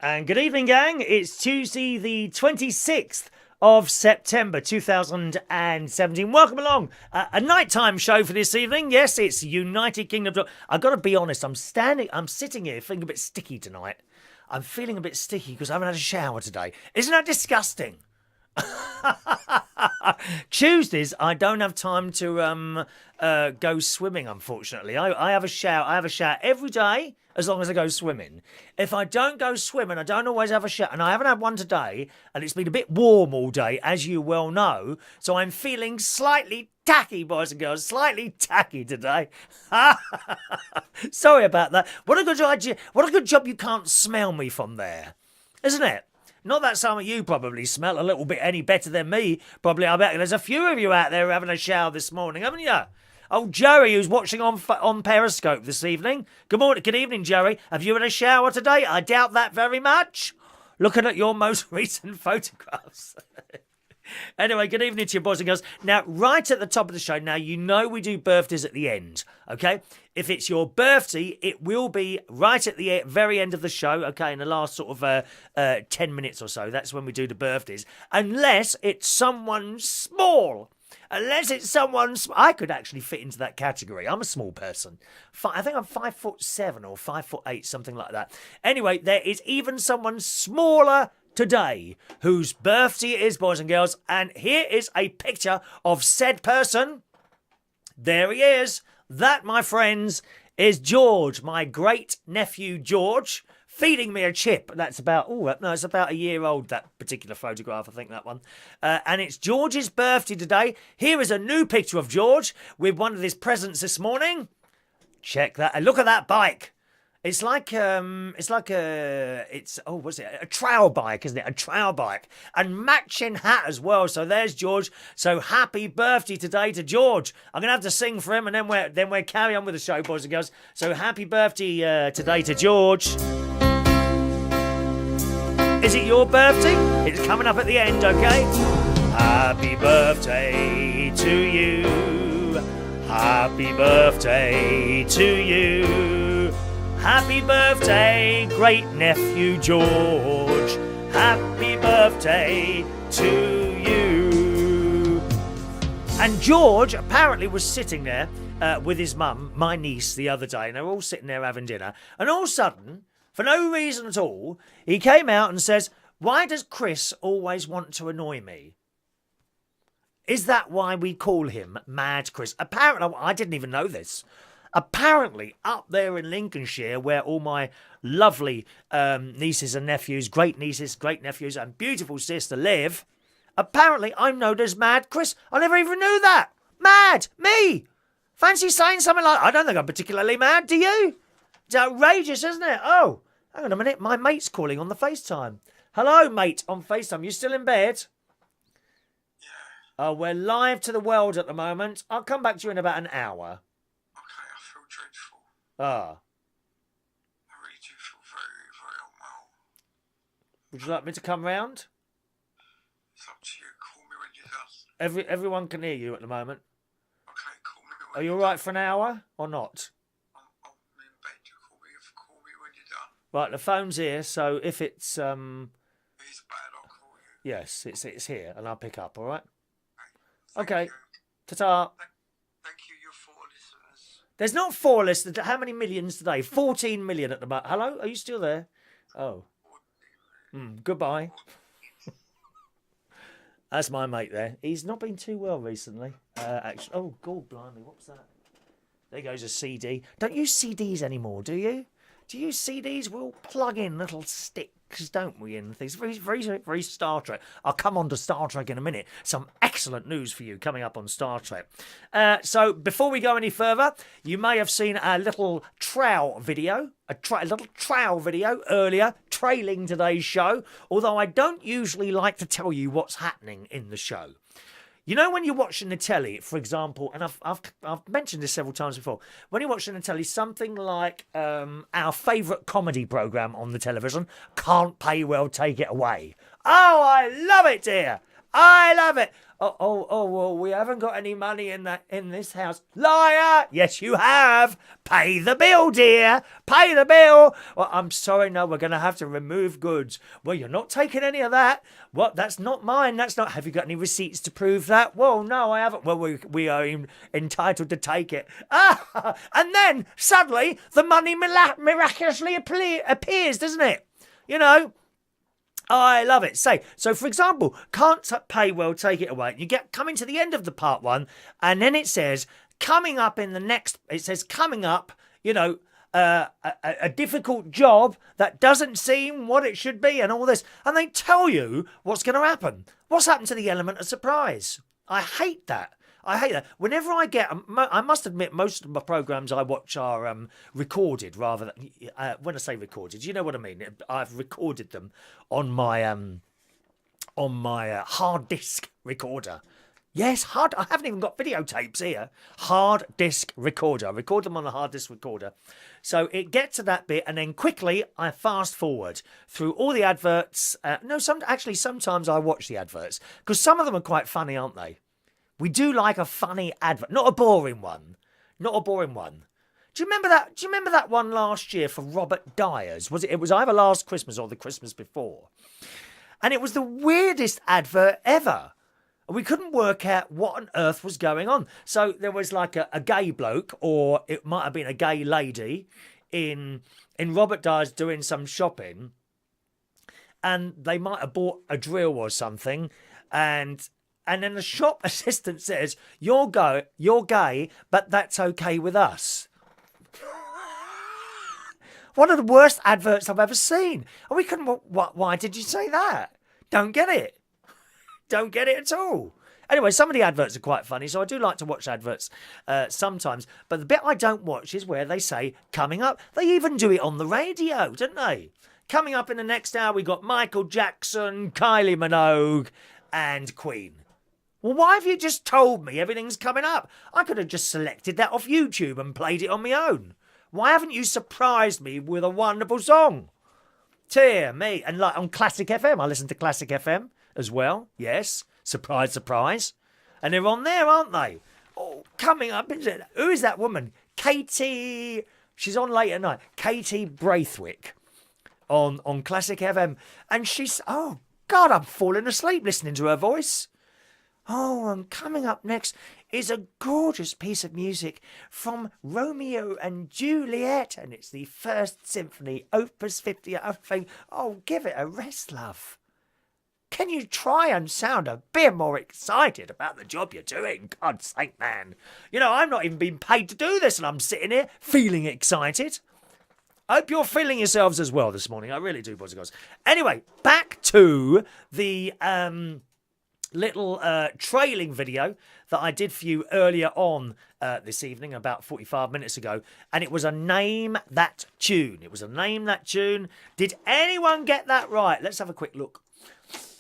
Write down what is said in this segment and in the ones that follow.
And good evening, gang. It's Tuesday, the 26th of September 2017. Welcome along. A nighttime show for this evening. Yes, it's United Kingdom. I've got to be honest, I'm sitting here feeling a bit sticky tonight. I'm feeling a bit sticky because I haven't had a shower today. Isn't that disgusting? Tuesdays, I don't have time to go swimming, unfortunately. I have a shower. I have a shower every day as long as I go swimming. If I don't go swimming, I don't always have a shower. And I haven't had one today, and it's been a bit warm all day, as you well know. So I'm feeling slightly tacky, boys and girls. Slightly tacky today. Sorry about that. What a good job you can't smell me from there. Isn't it? Not that some of you probably smell a little bit any better than me. Probably, I bet there's a few of you out there having a shower this morning, haven't you? Oh, Joey, who's watching on Periscope this evening. Good evening, Joey. Have you had a shower today? I doubt that very much. Looking at your most recent photographs. Anyway, good evening to you, boys and girls. Now, right at the top of the show, now you know we do birthdays at the end, okay? If it's your birthday, it will be right at the very end of the show, okay, in the last sort of 10 minutes or so. That's when we do the birthdays. Unless it's someone small. Unless it's someone... I could actually fit into that category. I'm a small person. I think I'm 5'7" or 5'8", something like that. Anyway, there is even someone smaller today whose birthday it is, boys and girls. And here is a picture of said person. There he is. That, my friends, is George, my great nephew George, feeding me a chip. That's about, it's about a year old, that particular photograph, I think that one. And it's George's birthday today. Here is a new picture of George with one of his presents this morning. Check that. And look at that bike. It's like a trail bike, isn't it? A trail bike. And matching hat as well. So there's George. So happy birthday today to George. I'm going to have to sing for him and then we'll carry on with the show, boys and girls. So happy birthday today to George. Is it your birthday? It's coming up at the end, okay? Happy birthday to you. Happy birthday to you. Happy birthday, great nephew George. Happy birthday to you. And George apparently was sitting there with his mum, my niece, the other day, and they were all sitting there having dinner. And all of a sudden, for no reason at all, he came out and says, "Why does Chris always want to annoy me?" Is that why we call him Mad Chris? Apparently, I didn't even know this. Apparently, up there in Lincolnshire, where all my lovely nieces and nephews, great nieces, great nephews, and beautiful sister live, apparently I'm known as Mad Chris. I never even knew that. Mad, me. Fancy saying something like, I don't think I'm particularly mad, do you? It's outrageous, isn't it? Oh, hang on a minute, my mate's calling on the FaceTime. Hello, mate, on FaceTime. You still in bed? Yeah. Oh, we're live to the world at the moment. I'll come back to you in about an hour. Ah. I really do feel very, very unwell. Would you like me to come round? It's up to you. Call me when you're done. Everyone can hear you at the moment. Okay, call me when Are you all right for an hour or not? I'm in bed. Call me when you're done. Right, the phone's here, so if it's If it's bad, I'll call you. yes, it's here, and I'll pick up. All right. Okay. Okay. Ta-ta. Thank you. You're 4 listeners. There's not 4 listeners. How many millions today? 14 million at the moment. Hello? Are you still there? Oh. Goodbye. That's my mate there. He's not been too well recently. Actually. Oh, God, blimey. What's that? There goes a CD. Don't use CDs anymore, do you? Do you use CDs? We'll plug in little sticks, don't we, and things. Very, very, very Star Trek. I'll come on to Star Trek in a minute. Some excellent news for you coming up on Star Trek. So before we go any further, you may have seen a little trowel video, a little trowel video earlier, trailing today's show, although I don't usually like to tell you what's happening in the show. You know when you're watching the telly, for example, and I've mentioned this several times before, when you're watching the telly, something like our favourite comedy programme on the television, Can't Pay Well, Take It Away. Oh, I love it, dear. I love it. Well, we haven't got any money in this house. Liar! Yes, you have. Pay the bill, dear. Pay the bill. Well, I'm sorry, no, we're going to have to remove goods. Well, you're not taking any of that. What? That's not mine. That's not. Have you got any receipts to prove that? Well, no, I haven't. Well, we are entitled to take it. And then suddenly the money miraculously appears, doesn't it? You know. I love it. So for example, can't pay well, take it away. You get coming to the end of the part one, and then it says coming up in the next. It says coming up. You know, a difficult job that doesn't seem what it should be, and all this, and they tell you what's going to happen. What's happened to the element of surprise? I hate that. Whenever I get, I must admit, most of my programs I watch are recorded rather than, when I say recorded, you know what I mean? I've recorded them on my hard disk recorder. Yes, I haven't even got videotapes here. Hard disk recorder. I record them on a hard disk recorder. So it gets to that bit, and then quickly I fast forward through all the adverts. Sometimes I watch the adverts because some of them are quite funny, aren't they? We do like a funny advert, not a boring one. Not a boring one. Do you remember that? Do you remember that one last year for Robert Dyas? It was either last Christmas or the Christmas before. And it was the weirdest advert ever. We couldn't work out what on earth was going on. So there was like a gay bloke, or it might have been a gay lady in Robert Dyas doing some shopping, and they might have bought a drill or something, and then the shop assistant says, you're gay, but that's okay with us. One of the worst adverts I've ever seen. And we couldn't, why did you say that? Don't get it. Don't get it at all. Anyway, some of the adverts are quite funny, so I do like to watch adverts sometimes. But the bit I don't watch is where they say, coming up. They even do it on the radio, don't they? Coming up in the next hour, we got Michael Jackson, Kylie Minogue, and Queen. Well, why have you just told me everything's coming up? I could have just selected that off YouTube and played it on my own. Why haven't you surprised me with a wonderful song? Dear me. And like on Classic FM, I listen to Classic FM as well. Yes. Surprise, surprise. And they're on there, aren't they? Oh, coming up. Who is that woman? Katie. She's on late at night. Katie Braithwaite on Classic FM. And she's, oh, God, I'm falling asleep listening to her voice. Oh, and coming up next is a gorgeous piece of music from Romeo and Juliet, and it's the First Symphony, Opus 50. Oh, give it a rest, love. Can you try and sound a bit more excited about the job you're doing? God's sake, man. You know, I've not even been paid to do this, and I'm sitting here feeling excited. I hope you're feeling yourselves as well this morning. I really do, boys and girls. Anyway, back to the little trailing video that I did for you earlier on this evening, about 45 minutes ago, and it was a Name That Tune. It was a Name That Tune. Did anyone get that right? Let's have a quick look.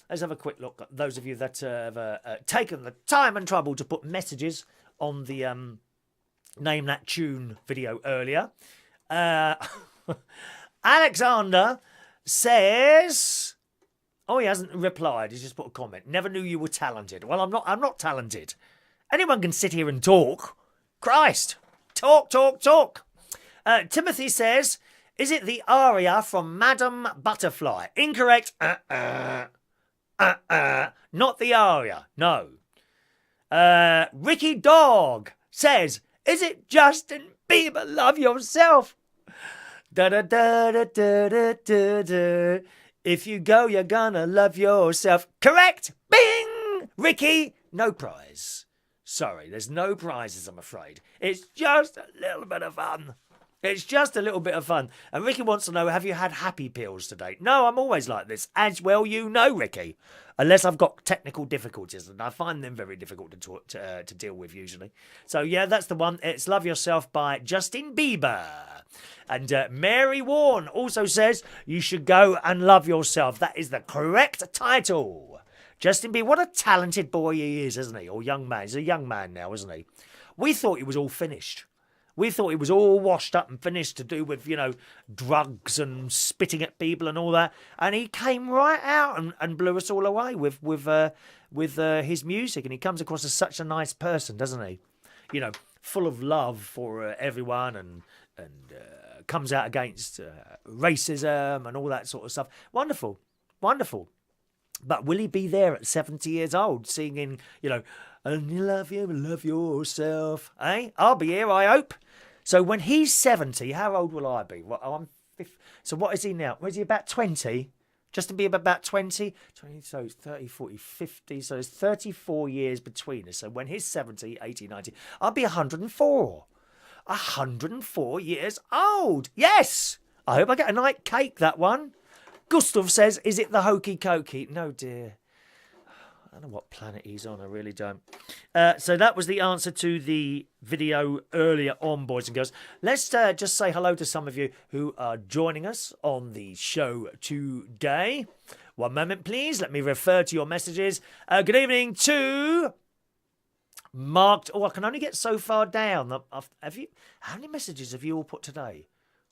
Let's have a quick look. Those of you that have taken the time and trouble to put messages on the Name That Tune video earlier. Alexander says... Oh, he hasn't replied. He's just put a comment. Never knew you were talented. Well, I'm not talented. Anyone can sit here and talk. Christ. Talk. Timothy says, is it the aria from Madame Butterfly? Incorrect. Not the aria. No. Ricky Dog says, is it Justin Bieber? Love Yourself? Da-da-da-da-da-da-da. If you go, you're gonna love yourself. Correct! Bing! Ricky, no prize. Sorry, there's no prizes, I'm afraid. It's just a little bit of fun. It's just a little bit of fun. And Ricky wants to know, have you had happy pills today? No, I'm always like this. As well you know, Ricky. Unless I've got technical difficulties, and I find them very difficult to deal with usually. So yeah, that's the one. It's Love Yourself by Justin Bieber. And Mary Warren also says, you should go and love yourself. That is the correct title. Justin Bieber, what a talented boy he is, isn't he? Or young man. He's a young man now, isn't he? We thought he was all finished. We thought he was all washed up and finished to do with, you know, drugs and spitting at people and all that. And he came right out and blew us all away with with his music, and he comes across as such a nice person, doesn't he? You know, full of love for everyone, and comes out against racism and all that sort of stuff. Wonderful, wonderful. But will he be there at 70 years old singing, you know, and you love yourself, eh? I'll be here, I hope. So when he's 70, how old will I be? Well, I'm 50. So what is he now? Was he about 20? Just to be about 20? 20, so 30, 40, 50. So there's 34 years between us. So when he's 70, 80, 90, I'll be 104. 104 years old. Yes! I hope I get a night cake, that one. Gustav says, is it the hokey cokey? No, dear. I don't know what planet he's on. I really don't. So that was the answer to the video earlier on, boys and girls. Let's just say hello to some of you who are joining us on the show today. One moment, please. Let me refer to your messages. Good evening to Mark. Oh, I can only get so far down. Have you? How many messages have you all put today?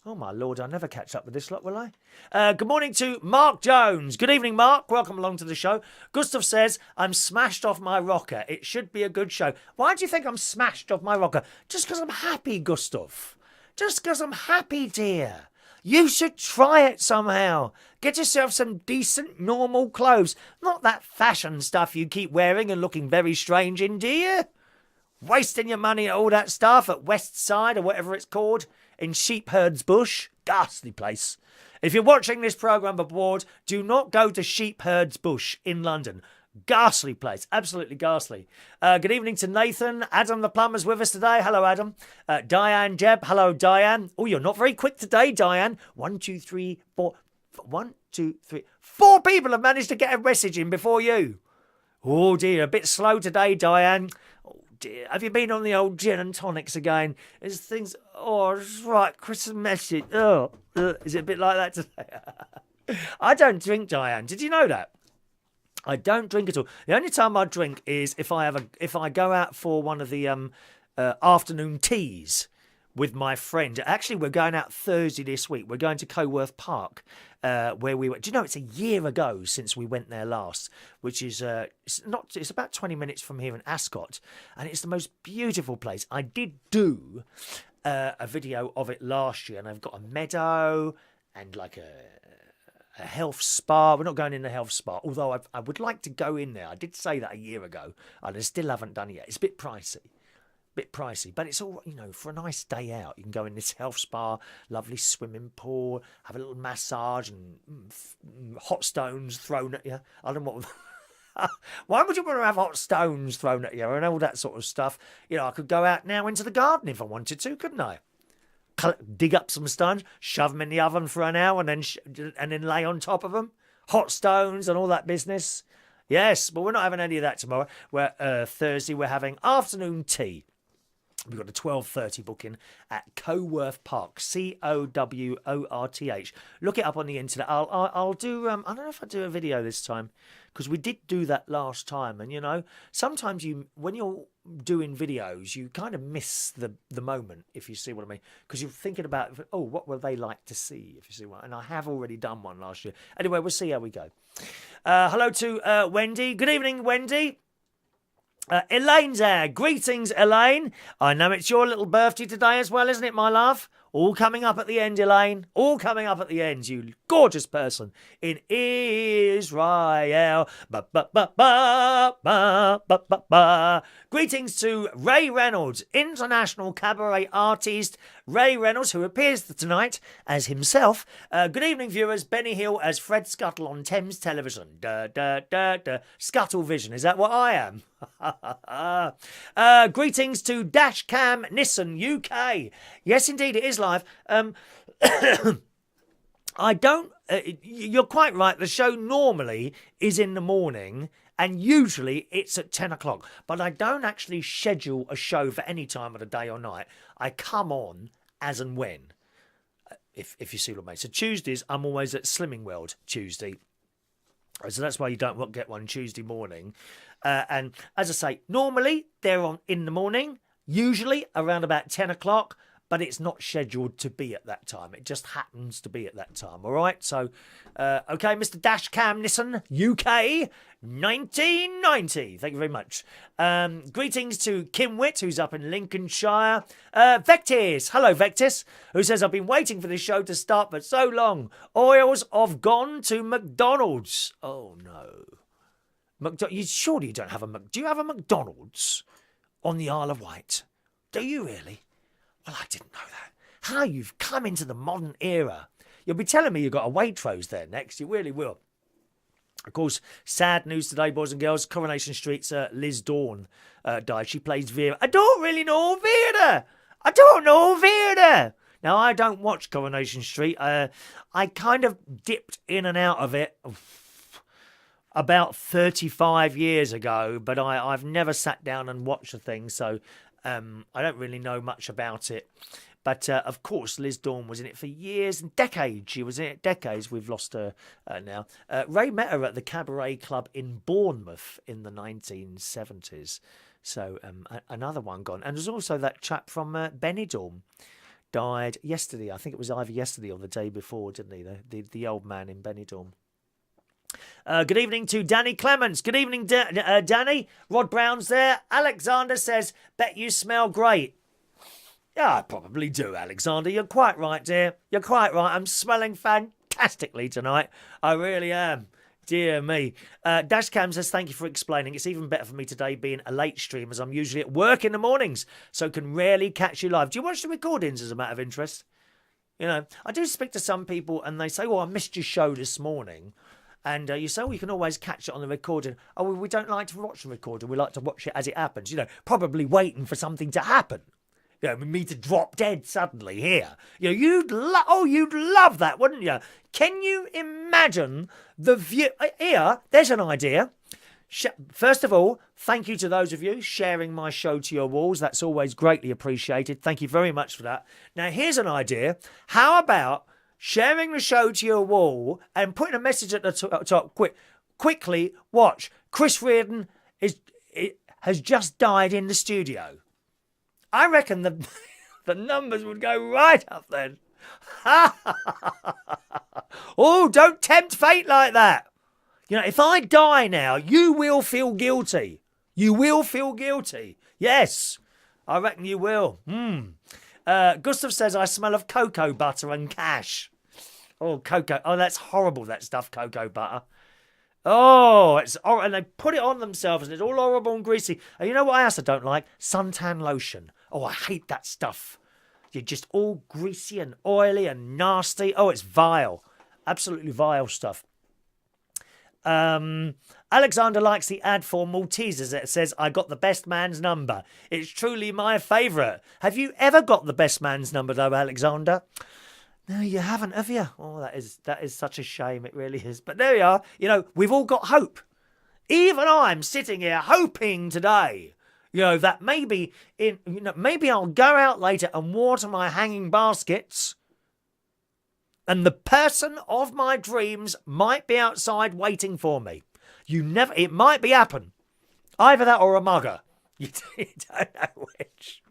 Oh, my Lord, I'll never catch up with this lot, will I? Good morning to Mark Jones. Good evening, Mark. Welcome along to the show. Gustav says, I'm smashed off my rocker. It should be a good show. Why do you think I'm smashed off my rocker? Just because I'm happy, Gustav. Just because I'm happy, dear. You should try it somehow. Get yourself some decent, normal clothes. Not that fashion stuff you keep wearing and looking very strange in, do you? Wasting your money at all that stuff at West Side or whatever it's called. In Sheepherds Bush. Ghastly place. If you're watching this programme abroad, do not go to Sheepherds Bush in London. Ghastly place. Absolutely ghastly. Good evening to Nathan. Adam the plumber's with us today. Hello, Adam. Diane Jeb. Hello, Diane. Oh, you're not very quick today, Diane. 1, 2, 3, 4. 1, 2, 3. 4 people have managed to get a message in before you. Oh, dear. A bit slow today, Diane. Dear. Have you been on the old gin and tonics again? Is things... Oh, it's right, Christmas message. Oh, is it a bit like that today? I don't drink, Diane. Did you know that? I don't drink at all. The only time I drink is if I go out for one of the afternoon teas with my friend. Actually, we're going out Thursday this week. We're going to Coworth Park, where we went. Do you know, it's a year ago since we went there last, which is it's about 20 minutes from here in Ascot, and it's the most beautiful place. I did do a video of it last year, and I've got a meadow and like a health spa. We're not going in the health spa, although I would like to go in there. I did say that a year ago, and I still haven't done it yet. It's a bit pricey. But it's all, you know, for a nice day out. You can go in this health spa, lovely swimming pool, have a little massage and hot stones thrown at you. I don't know what... Why would you want to have hot stones thrown at you and all that sort of stuff? You know, I could go out now into the garden if I wanted to, couldn't I? Dig up some stones, shove them in the oven for an hour and then lay on top of them. Hot stones and all that business. Yes, but we're not having any of that tomorrow. Thursday we're having afternoon tea. We've got a 12:30 booking at Coworth Park, Coworth. Look it up on the internet. I'll do. I don't know if I do a video this time because we did do that last time. And you know, sometimes when you're doing videos, you kind of miss the moment, if you see what I mean, because you're thinking about, oh, what will they like to see, if you see what. And I have already done one last year. Anyway, we'll see how we go. Hello to Wendy. Good evening, Wendy. Elaine's there. Greetings, Elaine. I know it's your little birthday today as well, isn't it, my love? All coming up at the end, Elaine. All coming up at the end, you gorgeous person in Israel. Ba, ba, ba, ba, ba, ba, ba, ba. Greetings to Ray Reynolds, international cabaret artist. Ray Reynolds, who appears tonight as himself. Good evening, viewers. Benny Hill as Fred Scuttle on Thames Television. Scuttle Vision. Is that what I am? Greetings to Dashcam Nissan UK. Yes, indeed, it is live. I don't... you're quite right. The show normally is in the morning, and usually it's at 10 o'clock. But I don't actually schedule a show for any time of the day or night. I come on as and when, if you see what I mean. So Tuesdays, I'm always at Slimming World Tuesday. So that's why you don't get one Tuesday morning. And as I say, normally they're on in the morning, usually around about 10 o'clock. but it's not scheduled to be at that time. It just happens to be at that time, all right? So, okay, Mr. Dashcam Nissan, UK, 1990. Thank you very much. Greetings to Kim Witt, who's up in Lincolnshire. Vectis, hello Vectis, who says, I've been waiting for this show to start for so long. Oils have gone to McDonald's. Oh, no. Surely you don't have a... Do you have a McDonald's on the Isle of Wight? Do you really? Well, I didn't know that. How you've come into the modern era. You'll be telling me you've got a Waitrose there next. You really will. Of course, sad news today, boys and girls. Coronation Street's Liz Dawn died. She plays Vera. I don't really know Vera. I don't know Vera. Now, I don't watch Coronation Street. I kind of dipped in and out of it about 35 years ago, but I've never sat down and watched the thing, so I don't really know much about it. But, of course, Liz Dawn was in it for years and decades. She was in it decades. We've lost her now. Ray met her at the Cabaret Club in Bournemouth in the 1970s. So, another one gone. And there's also that chap from Benidorm. Died yesterday. I think it was either yesterday or the day before, didn't he? The old man in Benidorm. Good evening to Danny Clements. Good evening, Danny. Rod Brown's there. Alexander says, bet you smell great. Yeah, I probably do, Alexander. You're quite right, dear. You're quite right. I'm smelling fantastically tonight. I really am. Dear me. Dashcam says, thank you for explaining. It's even better for me today being a late stream as I'm usually at work in the mornings, so can rarely catch you live. Do you watch the recordings as a matter of interest? You know, I do speak to some people and they say, oh, I missed your show this morning. And you say, oh, you can always catch it on the recording. Oh, well, we don't like to watch the recording. We like to watch it as it happens. You know, probably waiting for something to happen. You know, me to drop dead suddenly here. You know, you'd love that, wouldn't you? Can you imagine the view? Here, there's an idea. First of all, thank you to those of you sharing my show to your walls. That's always greatly appreciated. Thank you very much for that. Now, here's an idea. How about sharing the show to your wall and putting a message at the top? Quickly, watch. Chris Reardon has just died in the studio. I reckon the numbers would go right up then. Oh, don't tempt fate like that. You know, if I die now, you will feel guilty. You will feel guilty. Yes, I reckon you will. Gustav says, I smell of cocoa butter and cash. Oh, cocoa. Oh, that's horrible, that stuff, cocoa butter. Oh, and they put it on themselves and it's all horrible and greasy. And you know what else I don't like? Suntan lotion. Oh, I hate that stuff. You're just all greasy and oily and nasty. Oh, it's vile. Absolutely vile stuff. Alexander likes the ad for Maltesers. It says, I got the best man's number. It's truly my favourite. Have you ever got the best man's number, though, Alexander? No, you haven't, have you? Oh, that is such a shame. It really is. But there we are. You know, we've all got hope. Even I'm sitting here hoping today, you know, that maybe I'll go out later and water my hanging baskets, and the person of my dreams might be outside waiting for me. It might be happen. Either that or a mugger. You don't know which.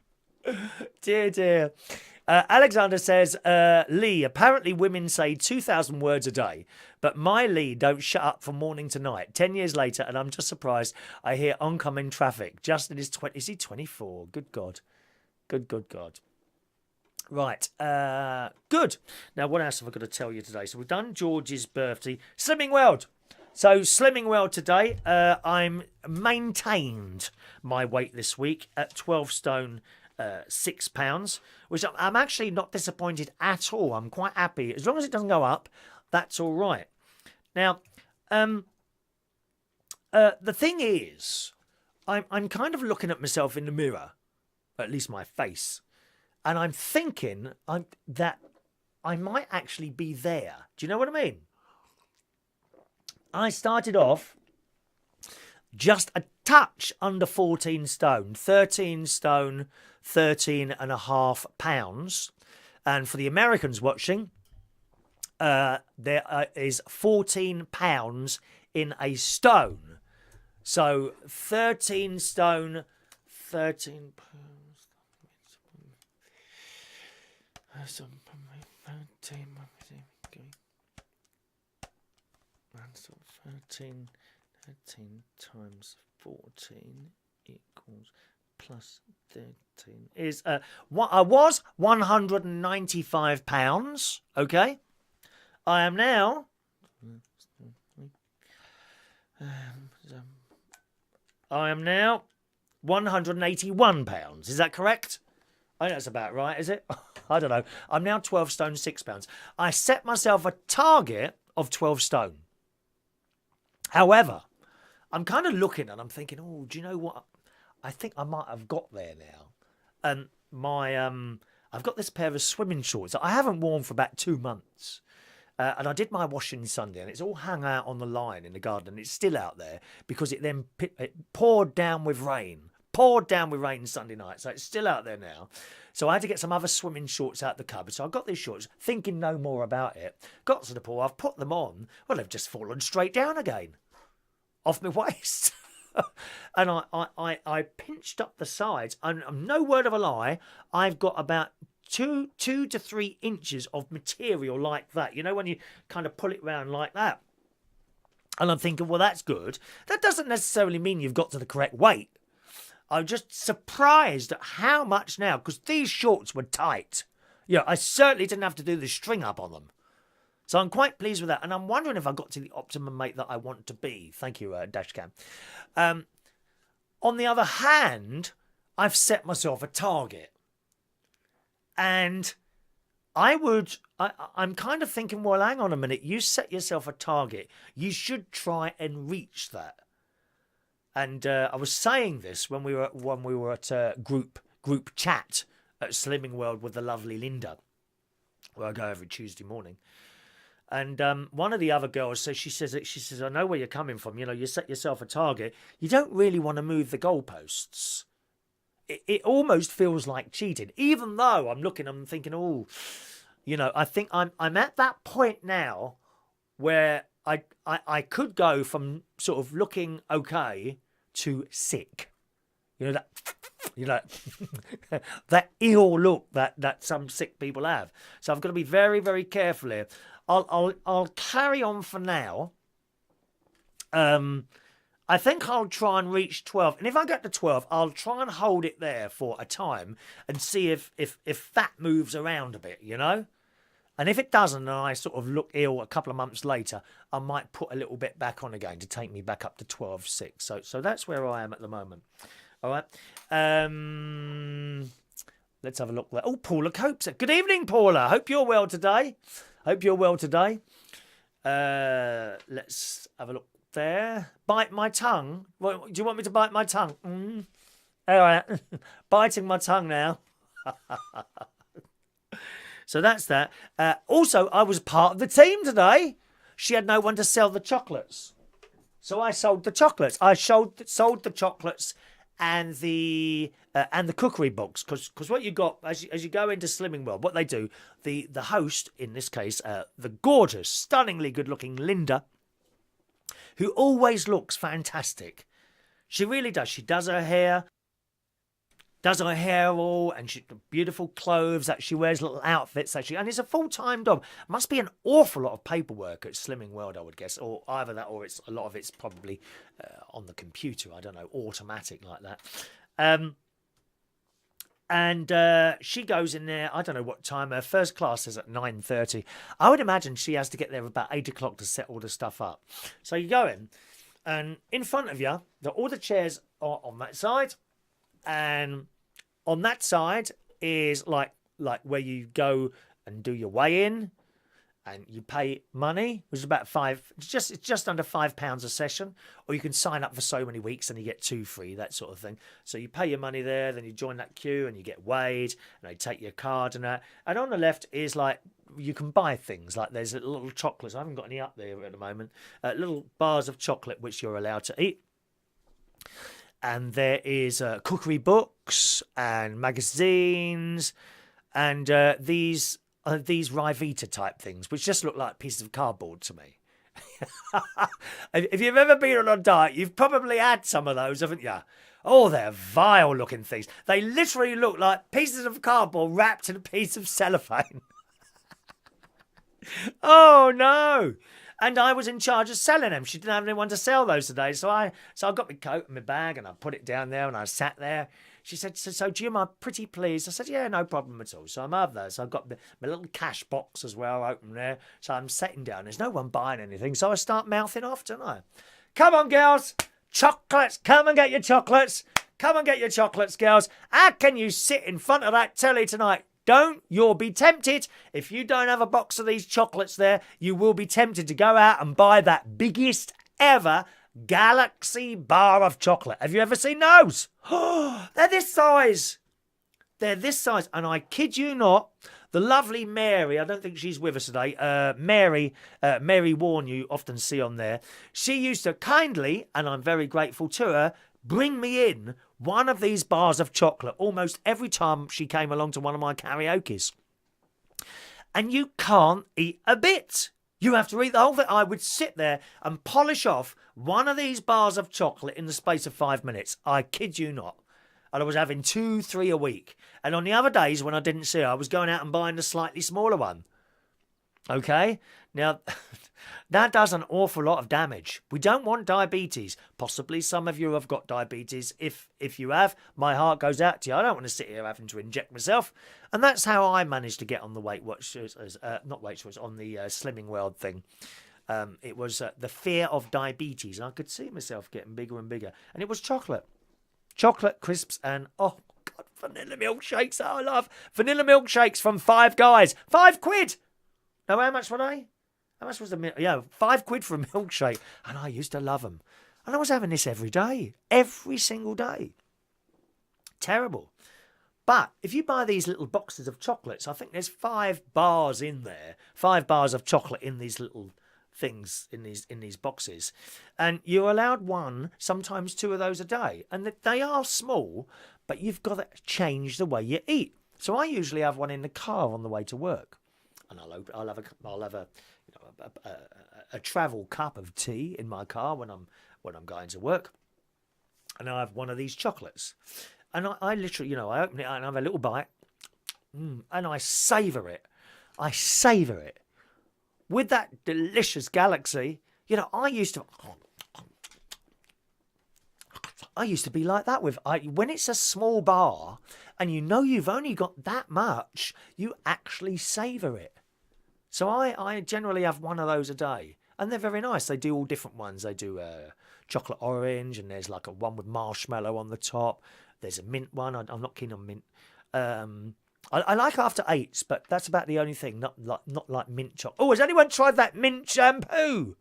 Dear. Alexander says, Lee, apparently women say 2,000 words a day, but my Lee don't shut up from morning to night. 10 years later, and I'm just surprised I hear oncoming traffic. Justin is 20. Is he 24? Good God. Good God. Right. Good. Now, what else have I got to tell you today? So we've done George's birthday. Slimming World. So Slimming World today. I'm maintained my weight this week at 12 stone 6 pounds, which I'm actually not disappointed at all. I'm quite happy. As long as it doesn't go up, that's all right. Now, the thing is, I'm kind of looking at myself in the mirror, at least my face, and I'm thinking that I might actually be there. Do you know what I mean? I started off just a touch under 14 stone, 13 stone, 13 and a half pounds. And for the Americans watching, there is 14 pounds in a stone. So 13 stone, 13 pounds. 13 times 14 equals plus 13 is what I was £195. Okay, I am now. I am now £181. Is that correct? I think that's about right, is it? I don't know. I'm now 12 stone 6 pounds. I set myself a target of 12 stone. However, I'm kind of looking and I'm thinking, oh, do you know what? I think I might have got there now. And I've got this pair of swimming shorts that I haven't worn for about 2 months. And I did my washing Sunday, and it's all hung out on the line in the garden. And it's still out there because it then it poured down with rain. Poured down with rain Sunday night. So it's still out there now. So I had to get some other swimming shorts out the cupboard. So I got these shorts, thinking no more about it. Got to the pool, I've put them on. Well, they've just fallen straight down again. Off my waist. And I pinched up the sides. And no word of a lie, I've got about 2 to 3 inches of material like that. You know, when you kind of pull it round like that. And I'm thinking, well, that's good. That doesn't necessarily mean you've got to the correct weight. I'm just surprised at how much now, because these shorts were tight. Yeah, I certainly didn't have to do the string up on them. So I'm quite pleased with that. And I'm wondering if I got to the optimum mate that I want to be. Thank you, Dashcam. On the other hand, I've set myself a target. And I'm kind of thinking, well, hang on a minute. You set yourself a target. You should try and reach that. And I was saying this when we were at group chat at Slimming World with the lovely Linda, where I go every Tuesday morning. And one of the other girls she says, I know where you're coming from. You know, you set yourself a target. You don't really want to move the goalposts. It almost feels like cheating, even though I'm thinking, oh, you know, I think I'm at that point now where I could go from sort of looking okay to sick. You know that ill look that some sick people have. So I've got to be very, very careful here. I'll carry on for now. I think I'll try and reach 12. And if I get to 12, I'll try and hold it there for a time and see if that moves around a bit, you know? And if it doesn't, and I sort of look ill a couple of months later, I might put a little bit back on again to take me back up to 12.6. So that's where I am at the moment. All right. Let's have a look there. Oh, Paula Copes. Good evening, Paula. Hope you're well today. Let's have a look there. Bite my tongue. Do you want me to bite my tongue? All right. Biting my tongue now. So that's that. Also, I was part of the team today. She had no one to sell the chocolates. So I sold the chocolates. I sold the chocolates and the cookery books. Because what you got, as you go into Slimming World, what they do, the host, in this case, the gorgeous, stunningly good-looking Linda, who always looks fantastic. She really does. She does her hair all, and beautiful clothes that she wears, little outfits that and it's a full-time job. Must be an awful lot of paperwork at Slimming World, I would guess, or either that, or a lot of it's probably on the computer. I don't know, automatic like that. And she goes in there. I don't know what time her first class is at 9:30. I would imagine she has to get there about 8 o'clock to set all the stuff up. So you go in, and in front of you, all the chairs are on that side, and on that side is like where you go and do your weigh-in, and you pay money, which is about it's just under £5 a session, or you can sign up for so many weeks and you get 2 free, that sort of thing. So you pay your money there, then you join that queue and you get weighed, and they take your card and that. And on the left is like you can buy things, like there's little chocolates. I haven't got any up there at the moment. Little bars of chocolate which you're allowed to eat. And there is cookery books and magazines and these Risotto type things, which just look like pieces of cardboard to me. If you've ever been on a diet, you've probably had some of those, haven't you? Oh, they're vile-looking things. They literally look like pieces of cardboard wrapped in a piece of cellophane. Oh, no. And I was in charge of selling them. She didn't have anyone to sell those today. So I got my coat and my bag and I put it down there and I sat there. She said, so Jim, I'm pretty pleased. I said, yeah, no problem at all. So I'm over there. So I've got my little cash box as well open there. So I'm sitting down. There's no one buying anything. So I start mouthing off, don't I? Come on, girls. Chocolates. Come and get your chocolates. Come and get your chocolates, girls. How can you sit in front of that telly tonight? You'll be tempted. If you don't have a box of these chocolates there, you will be tempted to go out and buy that biggest ever Galaxy bar of chocolate. Have you ever seen those? They're this size. They're this size. And I kid you not, the lovely Mary, I don't think she's with us today, Mary Warren, you often see on there, she used to kindly, and I'm very grateful to her, bring me in one of these bars of chocolate almost every time she came along to one of my karaoke's. And you can't eat a bit. You have to eat the whole thing. I would sit there and polish off one of these bars of chocolate in the space of 5 minutes. I kid you not. And I was having 2, 3 a week. And on the other days when I didn't see her, I was going out and buying the slightly smaller one. Okay? Now, that does an awful lot of damage. We don't want diabetes. Possibly some of you have got diabetes. If you have, my heart goes out to you. I don't want to sit here having to inject myself. And that's how I managed to get on the Weight Watchers, not Weight Watchers, on the Slimming World thing. It was the fear of diabetes. And I could see myself getting bigger and bigger. And it was chocolate. Chocolate crisps and, oh, God, vanilla milkshakes that I love. Vanilla milkshakes from Five Guys. £5. Now, how much were they? How much was the... Yeah, £5 for a milkshake. And I used to love them. And I was having this every day. Every single day. Terrible. But if you buy these little boxes of chocolates, I think there's 5 bars in there. 5 bars of chocolate in these little things, in these boxes. And you're allowed 1, sometimes 2 of those a day. And they are small, but you've got to change the way you eat. So I usually have one in the car on the way to work. And I'll have a travel cup of tea in my car when I'm going to work, and I have one of these chocolates, and I literally, I open it and I have a little bite, and I savour it. I savour it with that delicious Galaxy. I used to be like that when it's a small bar and you've only got that much, you actually savour it. So I generally have one of those a day. And they're very nice. They do all different ones. They do chocolate orange, and there's like a one with marshmallow on the top. There's a mint one. I'm not keen on mint. I like after 8s, but that's about the only thing. Not like mint chocolate. Oh, has anyone tried that mint shampoo?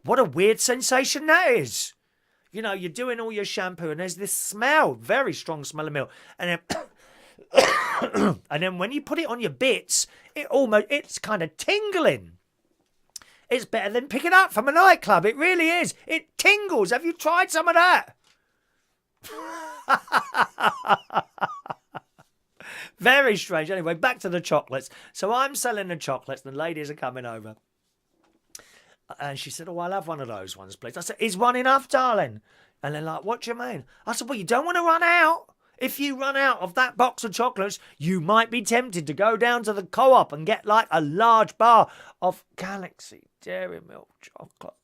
What a weird sensation that is. You're doing all your shampoo, and there's this smell, very strong smell of milk. And then... and then when you put it on your bits, it's kind of tingling. It's better than picking up from a nightclub. It really is. It tingles. Have you tried some of that? Very strange. Anyway, back to the chocolates. So I'm selling the chocolates. The ladies are coming over. And she said, I'll have one of those ones, please. I said, is one enough, darling? And they're like, what do you mean? I said, well, you don't want to run out. If you run out of that box of chocolates, you might be tempted to go down to the co-op and get like a large bar of Galaxy Dairy Milk chocolate.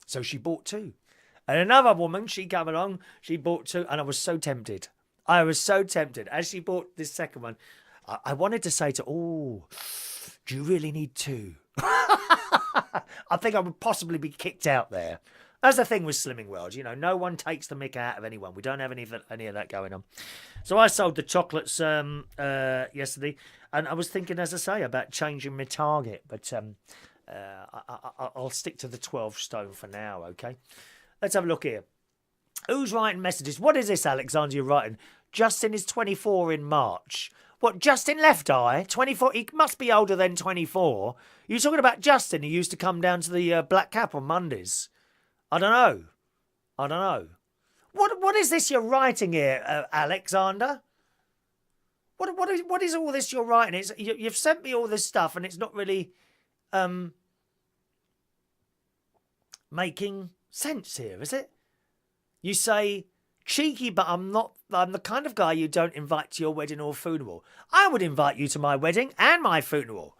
So she bought 2. And another woman, she came along, she bought 2, and I was so tempted. As she bought this second one, I wanted to say to her, do you really need 2? I think I would possibly be kicked out there. That's the thing with Slimming World. No one takes the mick out of anyone. We don't have any of that going on. So I sold the chocolates yesterday, and I was thinking, as I say, about changing my target, but I'll stick to the 12 stone for now, okay? Let's have a look here. Who's writing messages? What is this, Alexander, you're writing? Justin is 24 in March. What, Justin Left Eye? 24? He must be older than 24. You're talking about Justin who used to come down to the Black Cap on Mondays. I don't know. What is this you're writing here, Alexander? What is all this you're writing? You've sent me all this stuff, and it's not really making sense here, is it? You say, cheeky, but I'm not. I'm the kind of guy you don't invite to your wedding or funeral. I would invite you to my wedding and my funeral.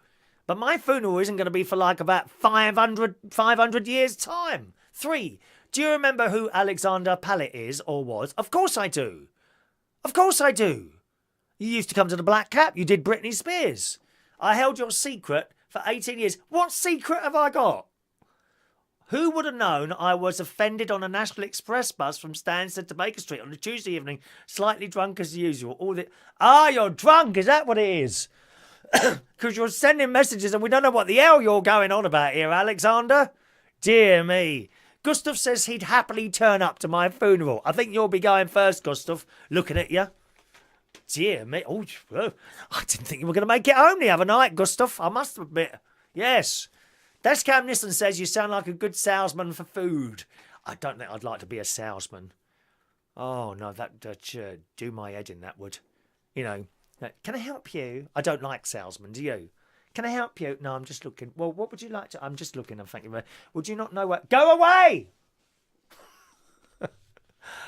But my funeral isn't going to be for like about 500 years' time. 3. Do you remember who Alexander Pallet is or was? Of course I do. Of course I do. You used to come to the Black Cap. You did Britney Spears. I held your secret for 18 years. What secret have I got? Who would have known I was offended on a National Express bus from Stansted to Baker Street on a Tuesday evening, slightly drunk as usual? You're drunk, is that what it is? Because you're sending messages and we don't know what the hell you're going on about here, Alexander. Dear me. Gustav says he'd happily turn up to my funeral. I think you'll be going first, Gustav, looking at you. Dear me. Oh, I didn't think you were going to make it home the other night, Gustav. I must admit. Yes. Dashcam Nissan says you sound like a good salesman for food. I don't think I'd like to be a salesman. Oh, no, that do my head in, that would. You know, can I help you? I don't like salesmen, do you? Can I help you? No, I'm just looking. Well, what would you like to... I'm just looking, I'm thinking. Would you not know what... Go away!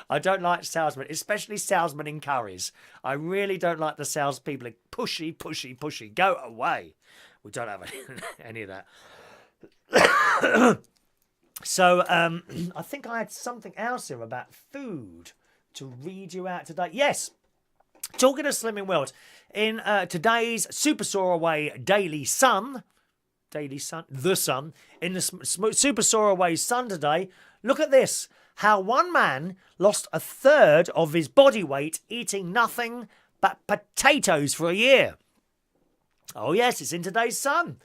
I don't like salesmen, especially salesmen in curries. I really don't like the salespeople. Pushy, pushy, pushy. Go away. We don't have any of that. So, I think I had something else here about food to read you out today. Yes, talking of Slimming World, in today's Super Soaraway Daily Sun, in the Super Soaraway Sun today, look at this. How one man lost a third of his body weight eating nothing but potatoes for a year. Oh yes, it's in today's Sun.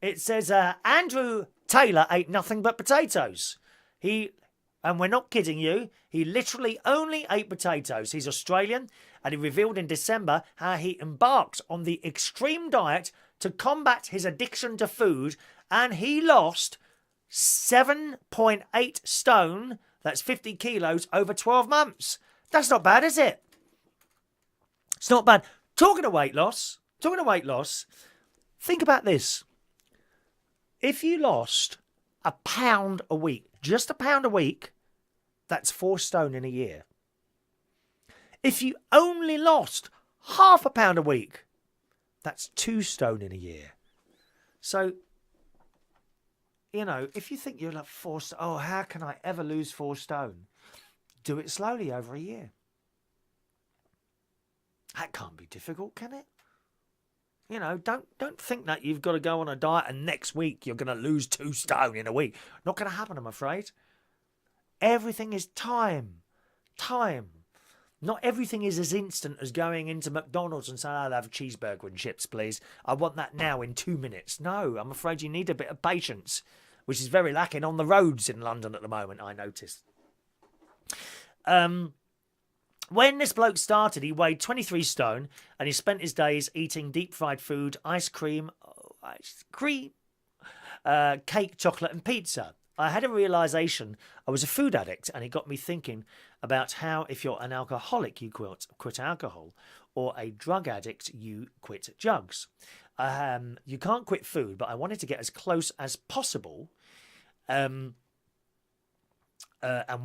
It says Andrew Taylor ate nothing but potatoes. And we're not kidding you, he literally only ate potatoes. He's Australian, and he revealed in December how he embarked on the extreme diet to combat his addiction to food, and he lost 7.8 stone, that's 50 kilos, over 12 months. That's not bad, is it? It's not bad. Talking of weight loss, think about this. If you lost a pound a week, just a pound a week, that's 4 stone in a year. If you only lost half a pound a week, that's 2 stone in a year. So, you know, if you think you'll have 4 stone, oh, how can I ever lose 4 stone? Do it slowly over a year. That can't be difficult, can it? You know, don't think that you've got to go on a diet and next week you're going to lose 2 stone in a week. Not going to happen, I'm afraid. Everything is time. Time. Not everything is as instant as going into McDonald's and saying, I'll have a cheeseburger and chips, please. I want that now in 2 minutes. No, I'm afraid you need a bit of patience, which is very lacking on the roads in London at the moment, I noticed. When this bloke started, he weighed 23 stone and he spent his days eating deep-fried food, ice cream, cake, chocolate and pizza. I had a realisation I was a food addict, and it got me thinking about how if you're an alcoholic, you quit alcohol, or a drug addict, you quit drugs. You can't quit food, but I wanted to get as close as possible and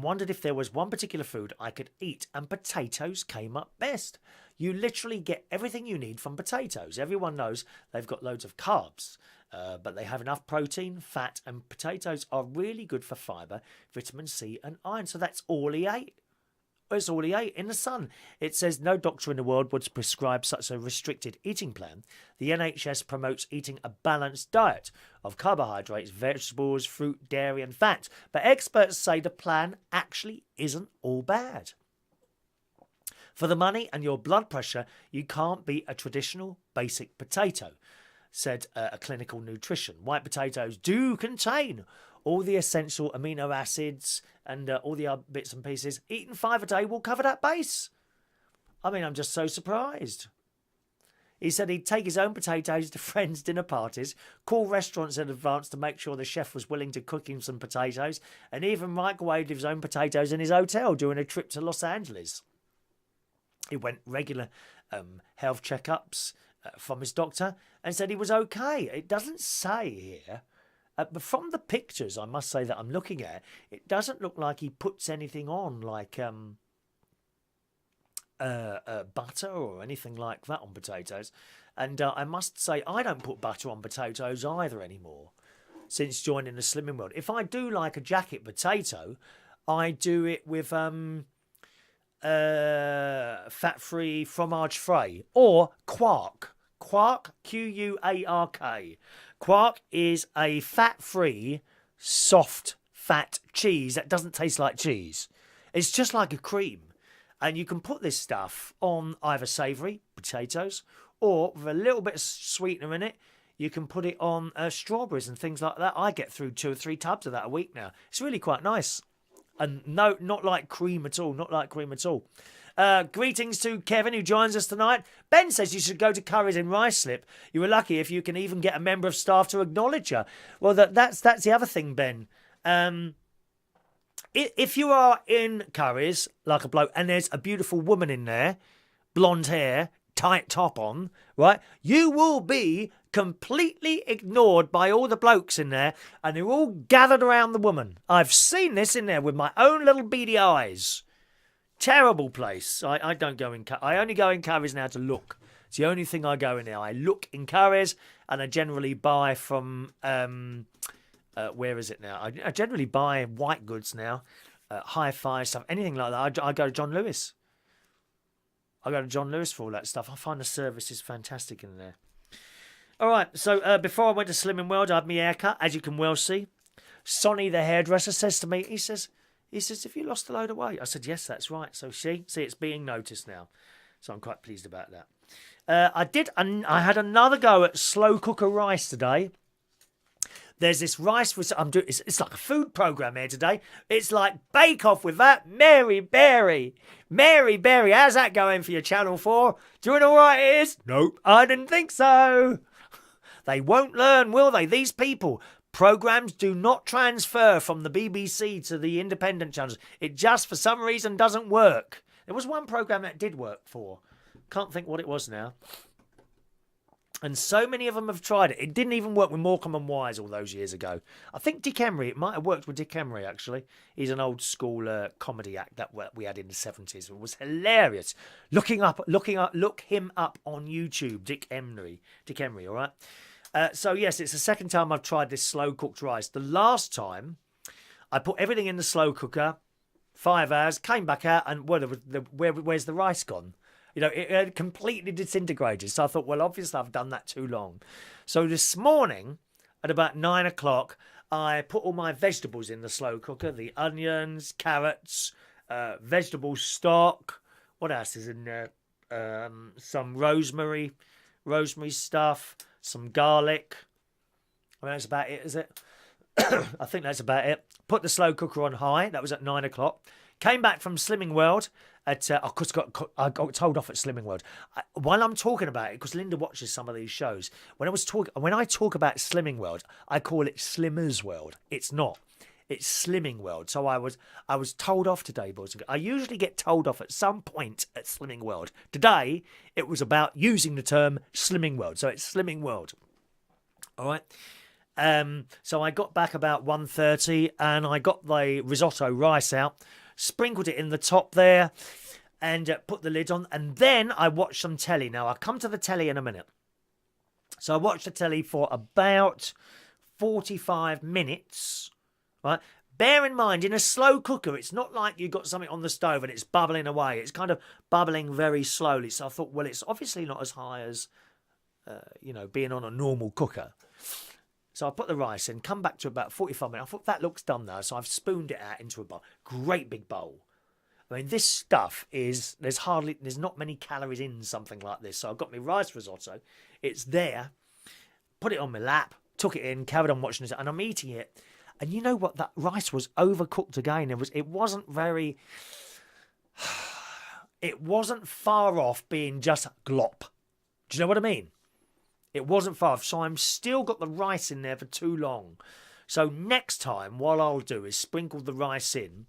wondered if there was one particular food I could eat, and potatoes came up best. You literally get everything you need from potatoes. Everyone knows they've got loads of carbs, but they have enough protein, fat, and potatoes are really good for fibre, vitamin C and iron. So that's all he ate. It's all he ate in the sun. It says no doctor in the world would prescribe such a restricted eating plan. The NHS promotes eating a balanced diet of carbohydrates, vegetables, fruit, dairy and fat. But experts say the plan actually isn't all bad. For the money and your blood pressure, you can't beat a traditional basic potato, said a clinical nutrition. White potatoes do contain all the essential amino acids and all the other bits and pieces. Eating 5 a day will cover that base. I mean, I'm just so surprised. He said he'd take his own potatoes to friends' dinner parties, call restaurants in advance to make sure the chef was willing to cook him some potatoes, and even microwaved his own potatoes in his hotel during a trip to Los Angeles. He went regular health checkups from his doctor and said he was okay. It doesn't say here But from the pictures, I must say that I'm looking at, it doesn't look like he puts anything on, like butter or anything like that on potatoes. And I must say, I don't put butter on potatoes either anymore since joining the Slimming World. If I do like a jacket potato, I do it with fat-free fromage frais or quark. Quark, Quark. Quark is a fat-free, soft, fat cheese that doesn't taste like cheese. It's just like a cream. And you can put this stuff on either savoury, potatoes, or with a little bit of sweetener in it, you can put it on strawberries and things like that. I get through 2 or 3 tubs of that a week now. It's really quite nice. And no, not like cream at all. Not like cream at all. Greetings to Kevin, who joins us tonight. Ben says you should go to Curry's in Ruislip. You were lucky if you can even get a member of staff to acknowledge you. Well, that's the other thing, Ben. If you are in Curry's, like a bloke, and there's a beautiful woman in there, blonde hair, tight top on, right, you will be completely ignored by all the blokes in there, and they're all gathered around the woman. I've seen this in there with my own little beady eyes. Terrible place. I don't go in. I only go in Curry's now to look. It's the only thing I go in now. I look in Curry's, and I generally buy from where is it now? I generally buy white goods now, hi-fi stuff, anything like that. I go to John Lewis. I go to John Lewis for all that stuff. I find the service is fantastic in there. All right, so before I went to Slimming World, I had my haircut, as you can well see. Sonny, the hairdresser, says to me, he says, have you lost a load of weight? I said, yes, that's right. So see, it's being noticed now. So I'm quite pleased about that. I had another go at slow cooker rice today. There's this rice I'm doing. It's like a food program here today. It's like Bake Off with that Mary Berry. Mary Berry, how's that going for your Channel 4? Doing all right, it is? Nope, I didn't think so. They won't learn, will they? These people. Programs do not transfer from the BBC to the independent channels. It just, for some reason, doesn't work. There was one program that did work for. Can't think what it was now. And so many of them have tried it. It didn't even work with Morecambe and Wise all those years ago. I think Dick Emery, it might have worked with Dick Emery, actually. He's an old school comedy act that we had in the 70s. It was hilarious. Look him up on YouTube, Dick Emery, all right? So, yes, it's the second time I've tried this slow-cooked rice. The last time, I put everything in the slow cooker, 5 hours, came back out, and where's the rice gone? You know, it had completely disintegrated. So I thought, well, obviously I've done that too long. So this morning, at about 9 o'clock, I put all my vegetables in the slow cooker. The onions, carrots, vegetable stock. What else is in there? Some rosemary stuff, some garlic. I mean, that's about it, is it? I think that's about it. Put the slow cooker on high. That was at 9 o'clock. Came back from Slimming World. I got told off at Slimming World. While I'm talking about it, because Linda watches some of these shows, when I talk about Slimming World, I call it Slimmers World. It's not. It's Slimming World. So I was told off today, boys and girls. I usually get told off at some point at Slimming World. Today, it was about using the term Slimming World. So it's Slimming World. All right. So I got back about 1:30 and I got the risotto rice out, sprinkled it in the top there, and put the lid on. And then I watched some telly. Now, I'll come to the telly in a minute. So I watched the telly for about 45 minutes, right? Bear in mind, in a slow cooker, it's not like you've got something on the stove and it's bubbling away. It's kind of bubbling very slowly. So I thought, well, it's obviously not as high as, being on a normal cooker. So I put the rice in, come back to about 45 minutes. I thought that looks done now. So I've spooned it out into a bowl. Great big bowl. I mean, this stuff there's not many calories in something like this. So I've got my rice risotto. It's there. Put it on my lap, took it in, carried on watching it, and I'm eating it. And you know what? That rice was overcooked again. It wasn't far off being just glop. Do you know what I mean? It wasn't far off, so I'm still got the rice in there for too long. So next time, what I'll do is sprinkle the rice in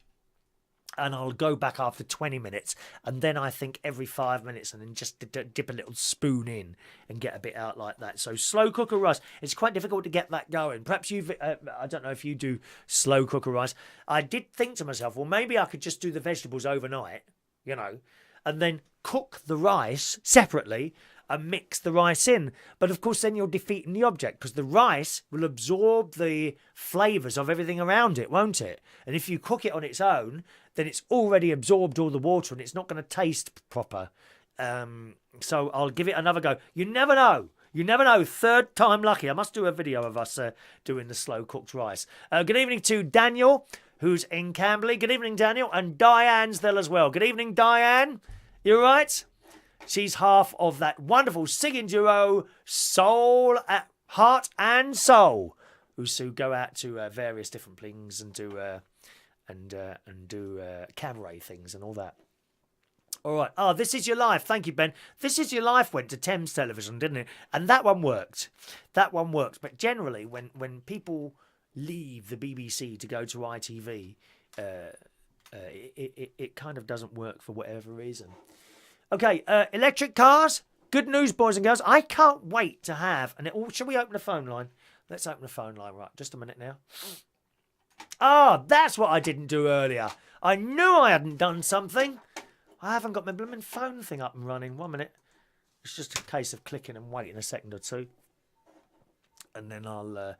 and I'll go back after 20 minutes, and then I think every 5 minutes, and then just dip a little spoon in and get a bit out like that. So slow cooker rice, it's quite difficult to get that going. Perhaps you've, I don't know if you do slow cooker rice. I did think to myself, well, maybe I could just do the vegetables overnight, you know, and then cook the rice separately and mix the rice in. But of course, then you're defeating the object, because the rice will absorb the flavours of everything around it, won't it? And if you cook it on its own, then it's already absorbed all the water and it's not going to taste proper. So I'll give it another go. You never know. You never know. Third time lucky. I must do a video of us doing the slow cooked rice. Good evening to Daniel, who's in Camberley. Good evening, Daniel. And Diane's there as well. Good evening, Diane. You all right? She's half of that wonderful singing duo, Soul, Heart and Soul, who go out to various different things and do cabaret things and all that. All right. Oh, This Is Your Life. Thank you, Ben. This Is Your Life went to Thames Television, didn't it? And that one worked. That one worked. But generally, when people leave the BBC to go to ITV, it kind of doesn't work for whatever reason. Okay, electric cars. Good news, boys and girls. I can't wait to have... shall we open the phone line? Let's open the phone line. Right, just a minute now. Ah, that's what I didn't do earlier. I knew I hadn't done something. I haven't got my blooming phone thing up and running. 1 minute. It's just a case of clicking and waiting a second or two. And then I'll...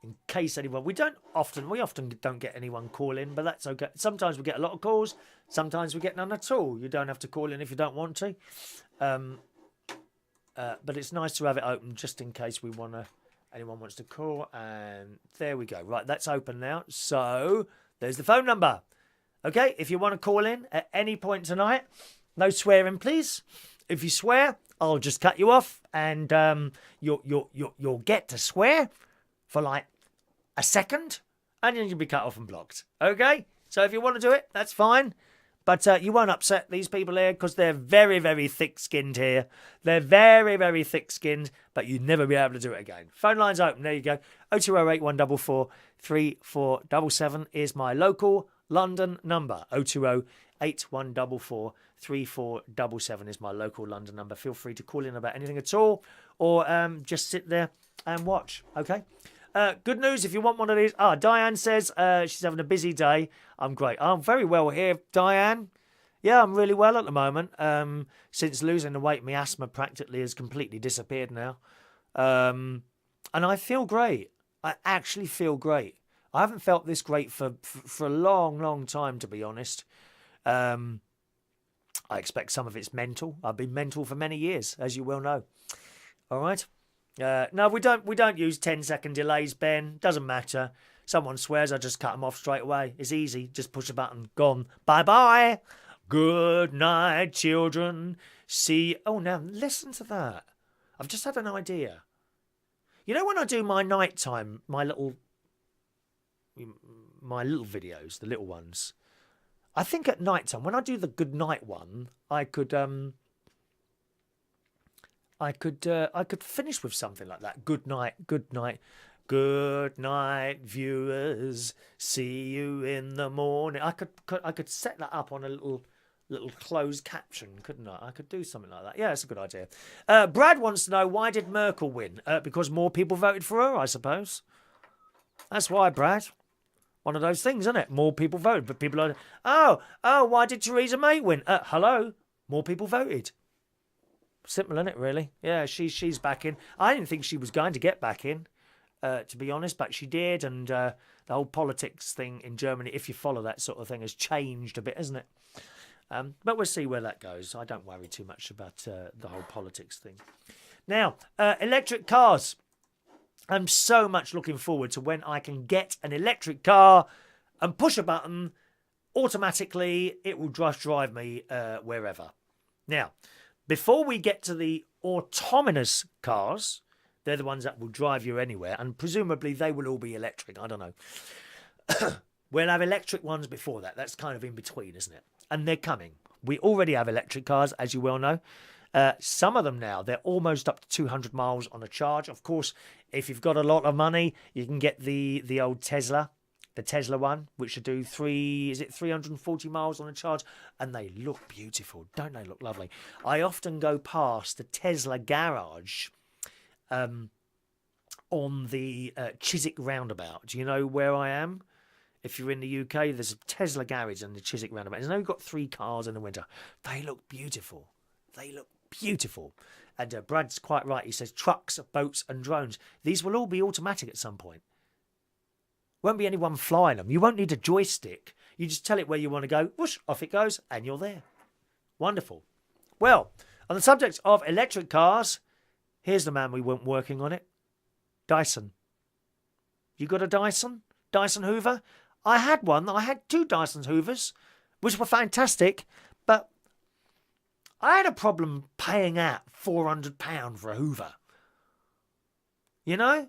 in case anyone... We often don't get anyone call in, but that's okay. Sometimes we get a lot of calls. Sometimes we get none at all. You don't have to call in if you don't want to. But it's nice to have it open just in case anyone wants to call. And there we go. Right, that's open now. So there's the phone number. Okay, if you want to call in at any point tonight, no swearing, please. If you swear, I'll just cut you off, and you'll get to swear for like a second, and then you'll be cut off and blocked. Okay? So if you want to do it, that's fine. But you won't upset these people here, because they're very, very thick-skinned here. They're very, very thick-skinned, but you'd never be able to do it again. Phone line's open. There you go. 0208 144 3477 is my local London number. 020 144 3477 is my local London number. Feel free to call in about anything at all, or just sit there and watch. Okay? Good news if you want one of these. Diane says she's having a busy day. I'm great. I'm very well here, Diane. Yeah, I'm really well at the moment. Since losing the weight, my asthma practically has completely disappeared now. And I feel great. I actually feel great. I haven't felt this great for a long, long time, to be honest. I expect some of it's mental. I've been mental for many years, as you well know. All right? No, we don't use 10-second delays, Ben. Doesn't matter. Someone swears, I just cut them off straight away. It's easy. Just push a button. Gone. Bye-bye. Good night, children. See... Oh, now, listen to that. I've just had an idea. You know when I do my nighttime, my little videos, the little ones, I think at nighttime, when I do the good night one, I could finish with something like that. Good night, good night, good night, viewers. See you in the morning. I could set that up on a little closed caption, couldn't I? I could do something like that. Yeah, it's a good idea. Brad wants to know, why did Merkel win? Because more people voted for her, I suppose. That's why, Brad. One of those things, isn't it? More people voted, but people are, why did Theresa May win? Hello, more people voted. Simple, isn't it, really? Yeah, she's back in. I didn't think she was going to get back in, to be honest, but she did, and the whole politics thing in Germany, if you follow that sort of thing, has changed a bit, hasn't it? But we'll see where that goes. I don't worry too much about the whole politics thing. Now, electric cars. I'm so much looking forward to when I can get an electric car and push a button, automatically it will just drive me wherever. Now, before we get to the autonomous cars, they're the ones that will drive you anywhere, and presumably they will all be electric. I don't know. We'll have electric ones before that. That's kind of in between, isn't it? And they're coming. We already have electric cars, as you well know. Some of them now, they're almost up to 200 miles on a charge. Of course, if you've got a lot of money, you can get the old Tesla. The Tesla one, which should do 340 miles on a charge, and they look beautiful. Don't they look lovely? I often go past the Tesla garage on the Chiswick roundabout. Do you know where I am? If you're in the UK, there's a Tesla garage on the Chiswick roundabout. There's only got 3 cars in the winter. They look beautiful. They look beautiful. And Brad's quite right. He says trucks, boats and drones. These will all be automatic at some point. Won't be anyone flying them. You won't need a joystick. You just tell it where you want to go. Whoosh, off it goes, and you're there. Wonderful. Well, on the subject of electric cars, here's the man we want working on it. Dyson. You got a Dyson? Dyson Hoover? I had one. I had 2 Dyson Hoovers, which were fantastic, but I had a problem paying out £400 for a Hoover. You know?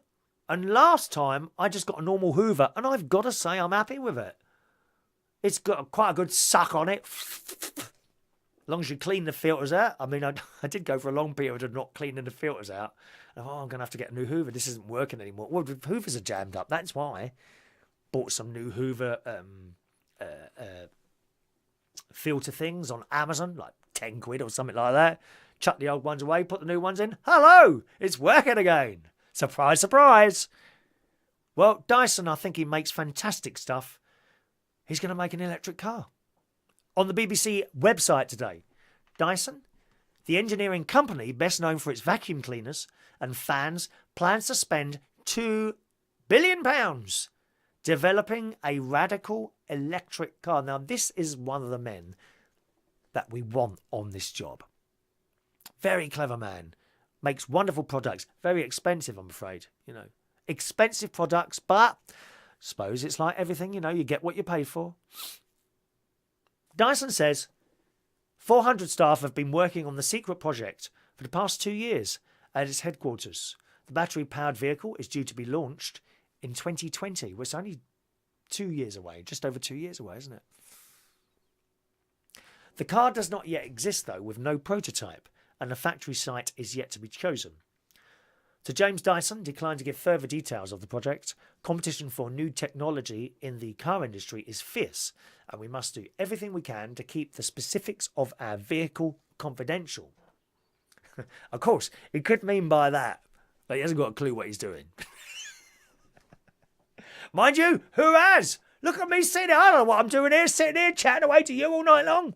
And last time, I just got a normal Hoover, and I've got to say I'm happy with it. It's got quite a good suck on it. As long as you clean the filters out. I mean, I did go for a long period of not cleaning the filters out. I'm going to have to get a new Hoover. This isn't working anymore. Well, the Hoovers are jammed up. That's why. Bought some new Hoover filter things on Amazon, like 10 quid or something like that. Chuck the old ones away, put the new ones in. Hello! It's working again. Surprise, surprise. Well, Dyson, I think he makes fantastic stuff. He's going to make an electric car. On the BBC website today, Dyson, the engineering company best known for its vacuum cleaners and fans, plans to spend £2 billion developing a radical electric car. Now, this is one of the men that we want on this job. Very clever man. Makes wonderful products. Very expensive, I'm afraid. You know, expensive products, but I suppose it's like everything, you know, you get what you pay for. Dyson says 400 staff have been working on the secret project for the past 2 years at its headquarters. The battery-powered vehicle is due to be launched in 2020. Well, it's only 2 years away, just over 2 years away, isn't it? The car does not yet exist, though, with no prototype, and the factory site is yet to be chosen. Sir James Dyson declined to give further details of the project. Competition for new technology in the car industry is fierce, and we must do everything we can to keep the specifics of our vehicle confidential. Of course, he could mean by that he hasn't got a clue what he's doing. Mind you, who has? Look at me sitting here. I don't know what I'm doing here, sitting here chatting away to you all night long.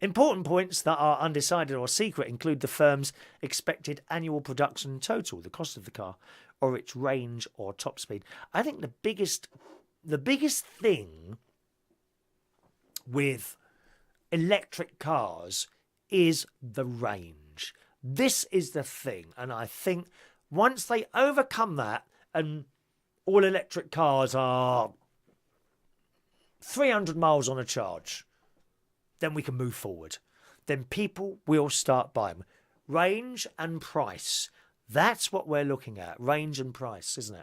Important points that are undecided or secret include the firm's expected annual production total, the cost of the car, or its range or top speed. I think the biggest thing with electric cars is the range. This is the thing, and I think once they overcome that, and all electric cars are 300 miles on a charge, then we can move forward. Then people will start buying. Range and price. That's what we're looking at. Range and price, isn't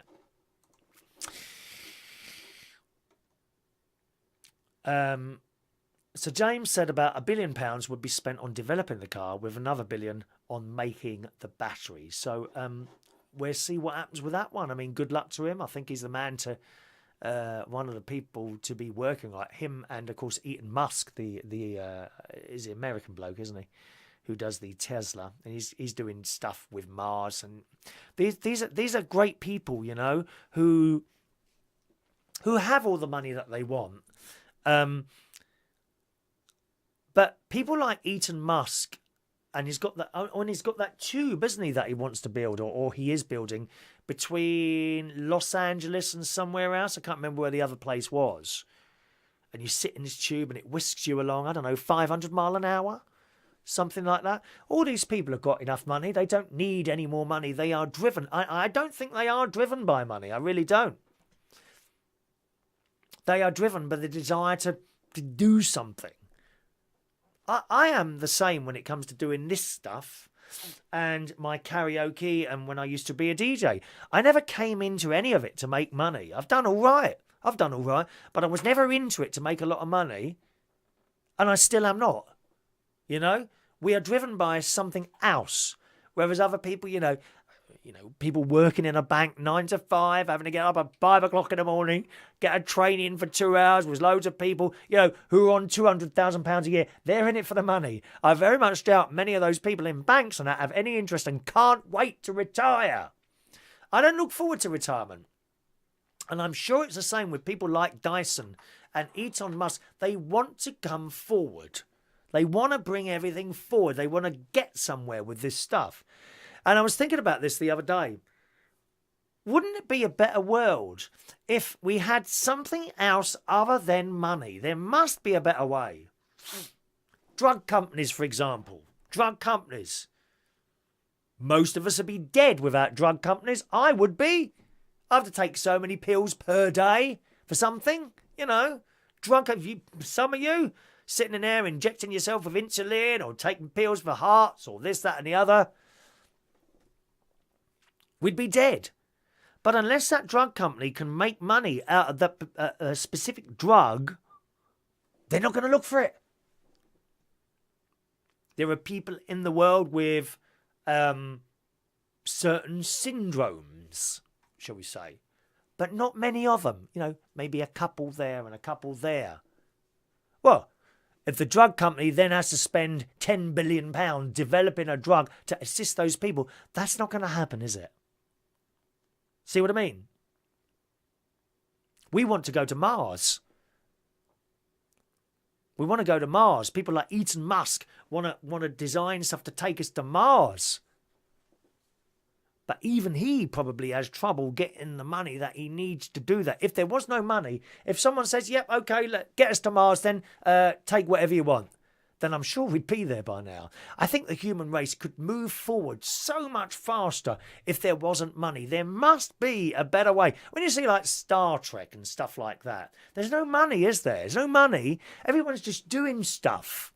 it? So James said about £1 billion would be spent on developing the car, with another $1 billion on making the battery. So we'll see what happens with that one. I mean, good luck to him. I think he's the man to... one of the people to be working like him, and of course Elon Musk, the is the American bloke, isn't he, who does the Tesla, and he's doing stuff with Mars, and these are great people, you know, who have all the money that they want, but people like Elon Musk. And he's got that tube, isn't he, that he wants to build, or he is building, between Los Angeles and somewhere else. I can't remember where the other place was. And you sit in this tube and it whisks you along, I don't know, 500 mile an hour? Something like that. All these people have got enough money. They don't need any more money. They are driven. I don't think they are driven by money. I really don't. They are driven by the desire to do something. I am the same when it comes to doing this stuff and my karaoke, and when I used to be a DJ. I never came into any of it to make money. I've done all right, but I was never into it to make a lot of money, and I still am not. You know, we are driven by something else, whereas other people, you know, people working in a bank 9 to 5, having to get up at 5 o'clock in the morning, get a train in for 2 hours with loads of people, who are on £200,000 a year. They're in it for the money. I very much doubt many of those people in banks and that have any interest and can't wait to retire. I don't look forward to retirement. And I'm sure it's the same with people like Dyson and Elon Musk. They want to come forward. They want to bring everything forward. They want to get somewhere with this stuff. And I was thinking about this the other day. Wouldn't it be a better world if we had something else other than money? There must be a better way. Drug companies, for example. Drug companies. Most of us would be dead without drug companies. I would be. I have to take so many pills per day for something, some of you sitting in there injecting yourself with insulin or taking pills for hearts or this, that and the other. We'd be dead. But unless that drug company can make money out of that specific drug, they're not going to look for it. There are people in the world with certain syndromes, shall we say, but not many of them. Maybe a couple there and a couple there. Well, if the drug company then has to spend £10 billion developing a drug to assist those people, that's not going to happen, is it? See what I mean? We want to go to Mars. We want to go to Mars. People like Elon Musk want to design stuff to take us to Mars. But even he probably has trouble getting the money that he needs to do that. If there was no money, if someone says, yep, okay, get us to Mars, then take whatever you want, then I'm sure we'd be there by now. I think the human race could move forward so much faster if there wasn't money. There must be a better way. When you see like Star Trek and stuff like that, there's no money, is there? There's no money. Everyone's just doing stuff.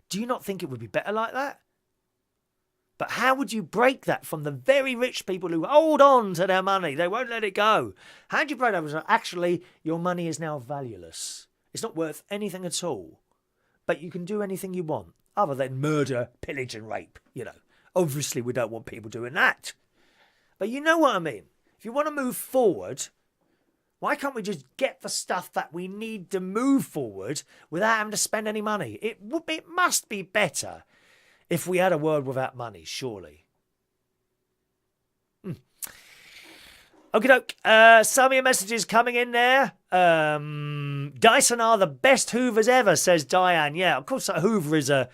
Do you not think it would be better like that? But how would you break that from the very rich people who hold on to their money? They won't let it go. How do you break that? Actually, your money is now valueless. It's not worth anything at all. But you can do anything you want, other than murder, pillage and rape. Obviously, we don't want people doing that. But you know what I mean. If you want to move forward, why can't we just get the stuff that we need to move forward without having to spend any money? It must be better if we had a world without money, surely. Okie doke. Some of your messages coming in there. Dyson are the best Hoovers ever, says Diane. Yeah, of course, a Hoover is a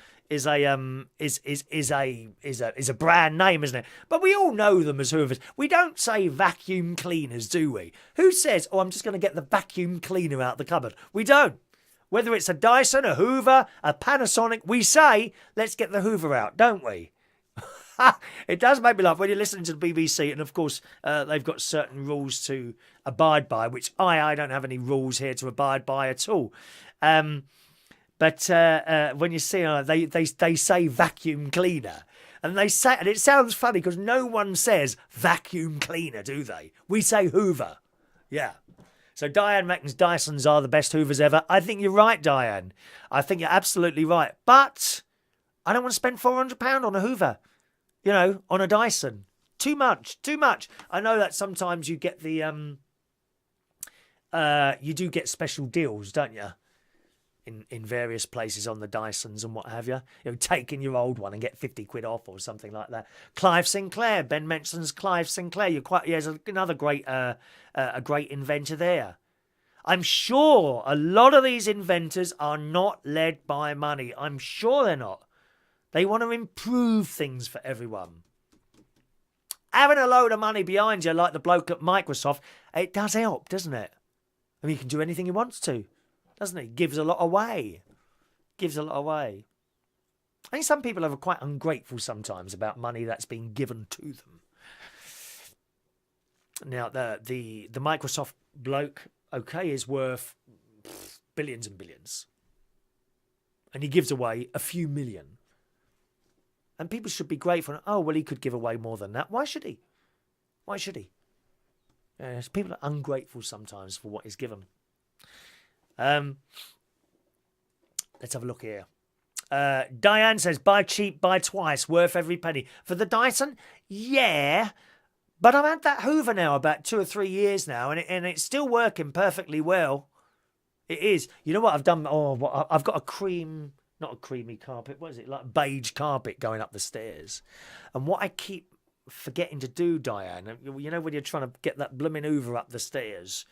brand name, isn't it? But we all know them as Hoovers. We don't say vacuum cleaners, do we? Who says, I'm just going to get the vacuum cleaner out the cupboard? We don't. Whether it's a Dyson, a Hoover, a Panasonic, we say, let's get the Hoover out, don't we? It does make me laugh when you're listening to the BBC, and of course, they've got certain rules to abide by, which I don't have any rules here to abide by at all. But when you see, they say vacuum cleaner, and it sounds funny because no one says vacuum cleaner, do they? We say Hoover. Yeah. So Diane reckons Dysons are the best Hoovers ever. I think you're right, Diane. I think you're absolutely right. But I don't want to spend £400 on a Hoover, on a Dyson. Too much. I know that sometimes you get the you do get special deals, don't you? In various places on the Dysons and what have you. Taking your old one and get 50 quid off or something like that. Clive Sinclair. Ben mentions Clive Sinclair. He's another great a great inventor there. I'm sure a lot of these inventors are not led by money. I'm sure they're not. They want to improve things for everyone. Having a load of money behind you, like the bloke at Microsoft, it does help, doesn't it? I mean, he can do anything he wants to, doesn't it? Gives a lot away. I think some people are quite ungrateful sometimes about money that's been given to them. Now, the Microsoft bloke, is worth billions and billions. And he gives away a few million. And people should be grateful. Oh, well, he could give away more than that. Why should he? People are ungrateful sometimes for what is given. Let's have a look here. Diane says, buy cheap, buy twice, worth every penny. For the Dyson? Yeah. But I've had that Hoover now about 2 or 3 years now, and it's still working perfectly well. It is. You know what I've done? I've got not a creamy carpet. What is it? Like beige carpet going up the stairs. And what I keep forgetting to do, Diane, you know when you're trying to get that blooming Hoover up the stairs,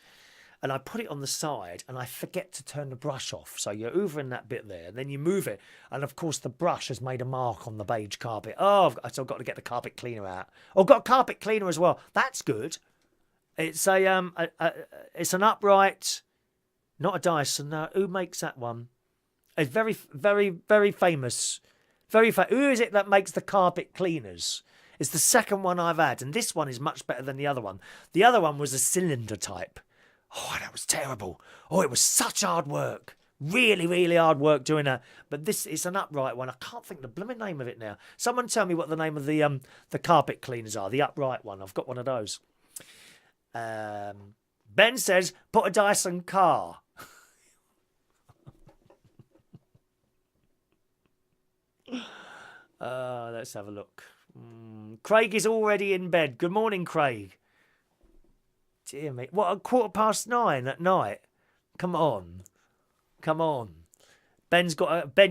and I put it on the side and I forget to turn the brush off. So you're hoovering that bit there, and then you move it. And of course the brush has made a mark on the beige carpet. So I've got to get the carpet cleaner out. I've got a carpet cleaner as well. That's good. It's it's an upright, not a Dyson. No, who makes that one? It's very, very, very famous. Who is it that makes the carpet cleaners? It's the second one I've had, and this one is much better than the other one. The other one was a cylinder type. Oh, that was terrible. Oh, it was such hard work. Really, really hard work doing that. But this is an upright one. I can't think the blooming name of it now. Someone tell me what the name of the carpet cleaners are. The upright one. I've got one of those. Ben says, put a Dyson car. Let's have a look. Craig is already in bed. Good morning, Craig. Dear me. What, 9:15 at night? Come on. Ben,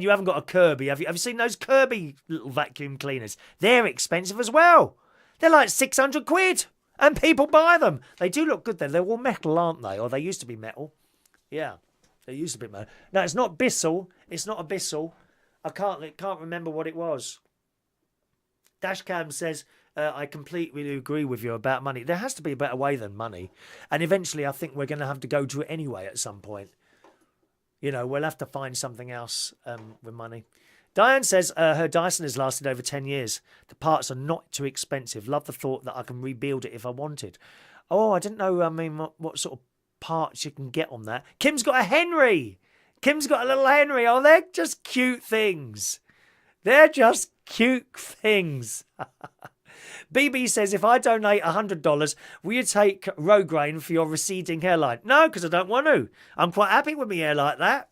you haven't got a Kirby, have you? Have you seen those Kirby little vacuum cleaners? They're expensive as well. They're like 600 quid. And people buy them. They do look good then. They're all metal, aren't they? Or they used to be metal. Yeah. They used to be metal. No, it's not Bissell. It's not a Bissell. I can't remember what it was. Dashcam says, I completely agree with you about money. There has to be a better way than money. And eventually I think we're going to have to go to it anyway at some point. You know, we'll have to find something else with money. Diane says her Dyson has lasted over 10 years. The parts are not too expensive. Love the thought that I can rebuild it if I wanted. Oh, I didn't know, what sort of parts you can get on that. Kim's got a Henry. Kim's got a little Henry. Oh, they're just cute things. They're just cute things. BB says, if I donate $100, will you take Rogaine for your receding hairline? No, because I don't want to. I'm quite happy with my hair like that.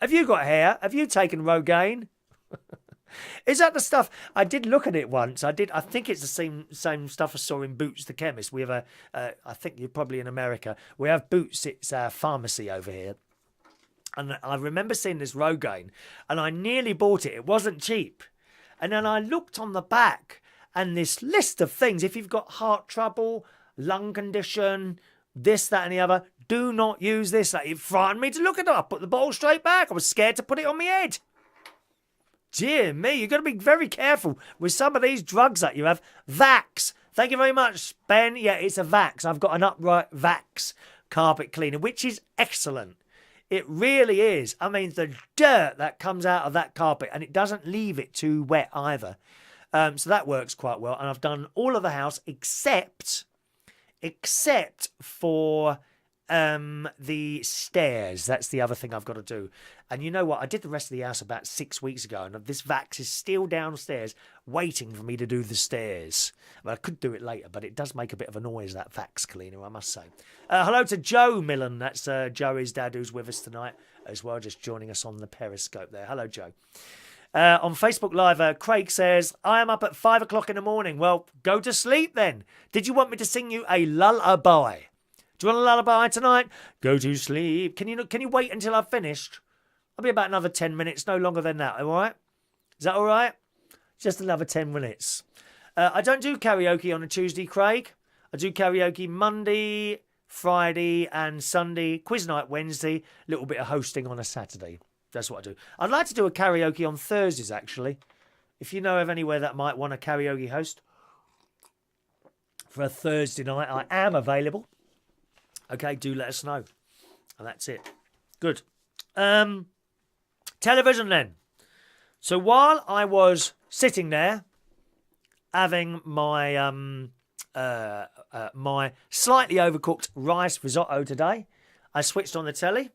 Have you got hair? Have you taken Rogaine? Is that the stuff? I did look at it once. I think it's the same stuff I saw in Boots the chemist. We have I think you're probably in America. We have Boots. It's a pharmacy over here. And I remember seeing this Rogaine, and I nearly bought it. It wasn't cheap. And then I looked on the back, and this list of things. If you've got heart trouble, lung condition, this, that, and the other, do not use this. It frightened me to look at it. I put the bottle straight back. I was scared to put it on my head. Dear me, you've got to be very careful with some of these drugs that you have. Vax. Thank you very much, Ben. Yeah, it's a Vax. I've got an upright Vax carpet cleaner, which is excellent. It really is. I mean, the dirt that comes out of that carpet, and it doesn't leave it too wet either. So that works quite well. And I've done all of the house except for the stairs. That's the other thing I've got to do. And you know what? I did the rest of the house about 6 weeks ago, and this Vax is still downstairs waiting for me to do the stairs. Well, I could do it later, but it does make a bit of a noise, that Vax cleaner, I must say. Hello to Joe Millen. That's Joey's dad, who's with us tonight as well, just joining us on the Periscope there. Hello, Joe. On Facebook Live, Craig says, I am up at 5 o'clock in the morning. Well, go to sleep then. Did you want me to sing you a lullaby? Do you want a lullaby tonight? Go to sleep. Can you wait until I've finished? I'll be about another 10 minutes, no longer than that, all right? Is that all right? Just another 10 minutes. I don't do karaoke on a Tuesday, Craig. I do karaoke Monday, Friday and Sunday, quiz night Wednesday, little bit of hosting on a Saturday. That's what I do. I'd like to do a karaoke on Thursdays, actually. If you know of anywhere that might want a karaoke host for a Thursday night, I am available. Okay, do let us know. And that's it. Good. Television then. So while I was sitting there having my my slightly overcooked rice risotto today, I switched on the telly.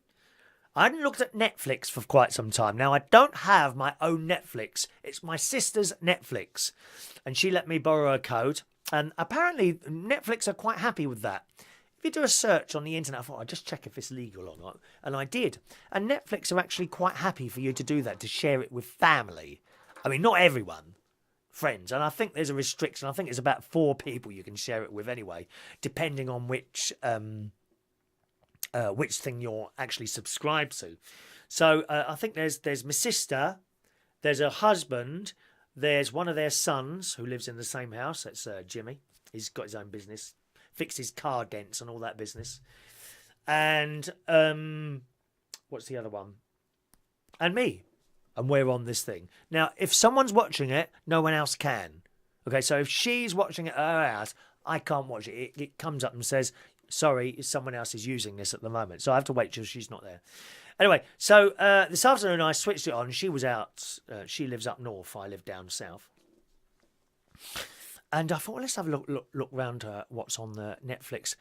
I hadn't looked at Netflix for quite some time. Now, I don't have my own Netflix. It's my sister's Netflix. And she let me borrow a code. And apparently, Netflix are quite happy with that. If you do a search on the internet, I thought I'd just check if it's legal or not. And I did. And Netflix are actually quite happy for you to do that, to share it with family. I mean, not everyone. Friends. And I think there's a restriction. I think it's about 4 people you can share it with anyway, depending on which thing you're actually subscribed to. So I think there's my sister, there's her husband, there's one of their sons who lives in the same house. That's Jimmy. He's got his own business, fixes car dents and all that business. And what's the other one? And me. And we're on this thing. Now, if someone's watching it, no one else can. Okay, so if she's watching it at her house, I can't watch it. It comes up and says, sorry, someone else is using this at the moment. So I have to wait till she's not there. Anyway, so this afternoon I switched it on. She was out. She lives up north. I live down south. And I thought, well, let's have a look round what's on the Netflix.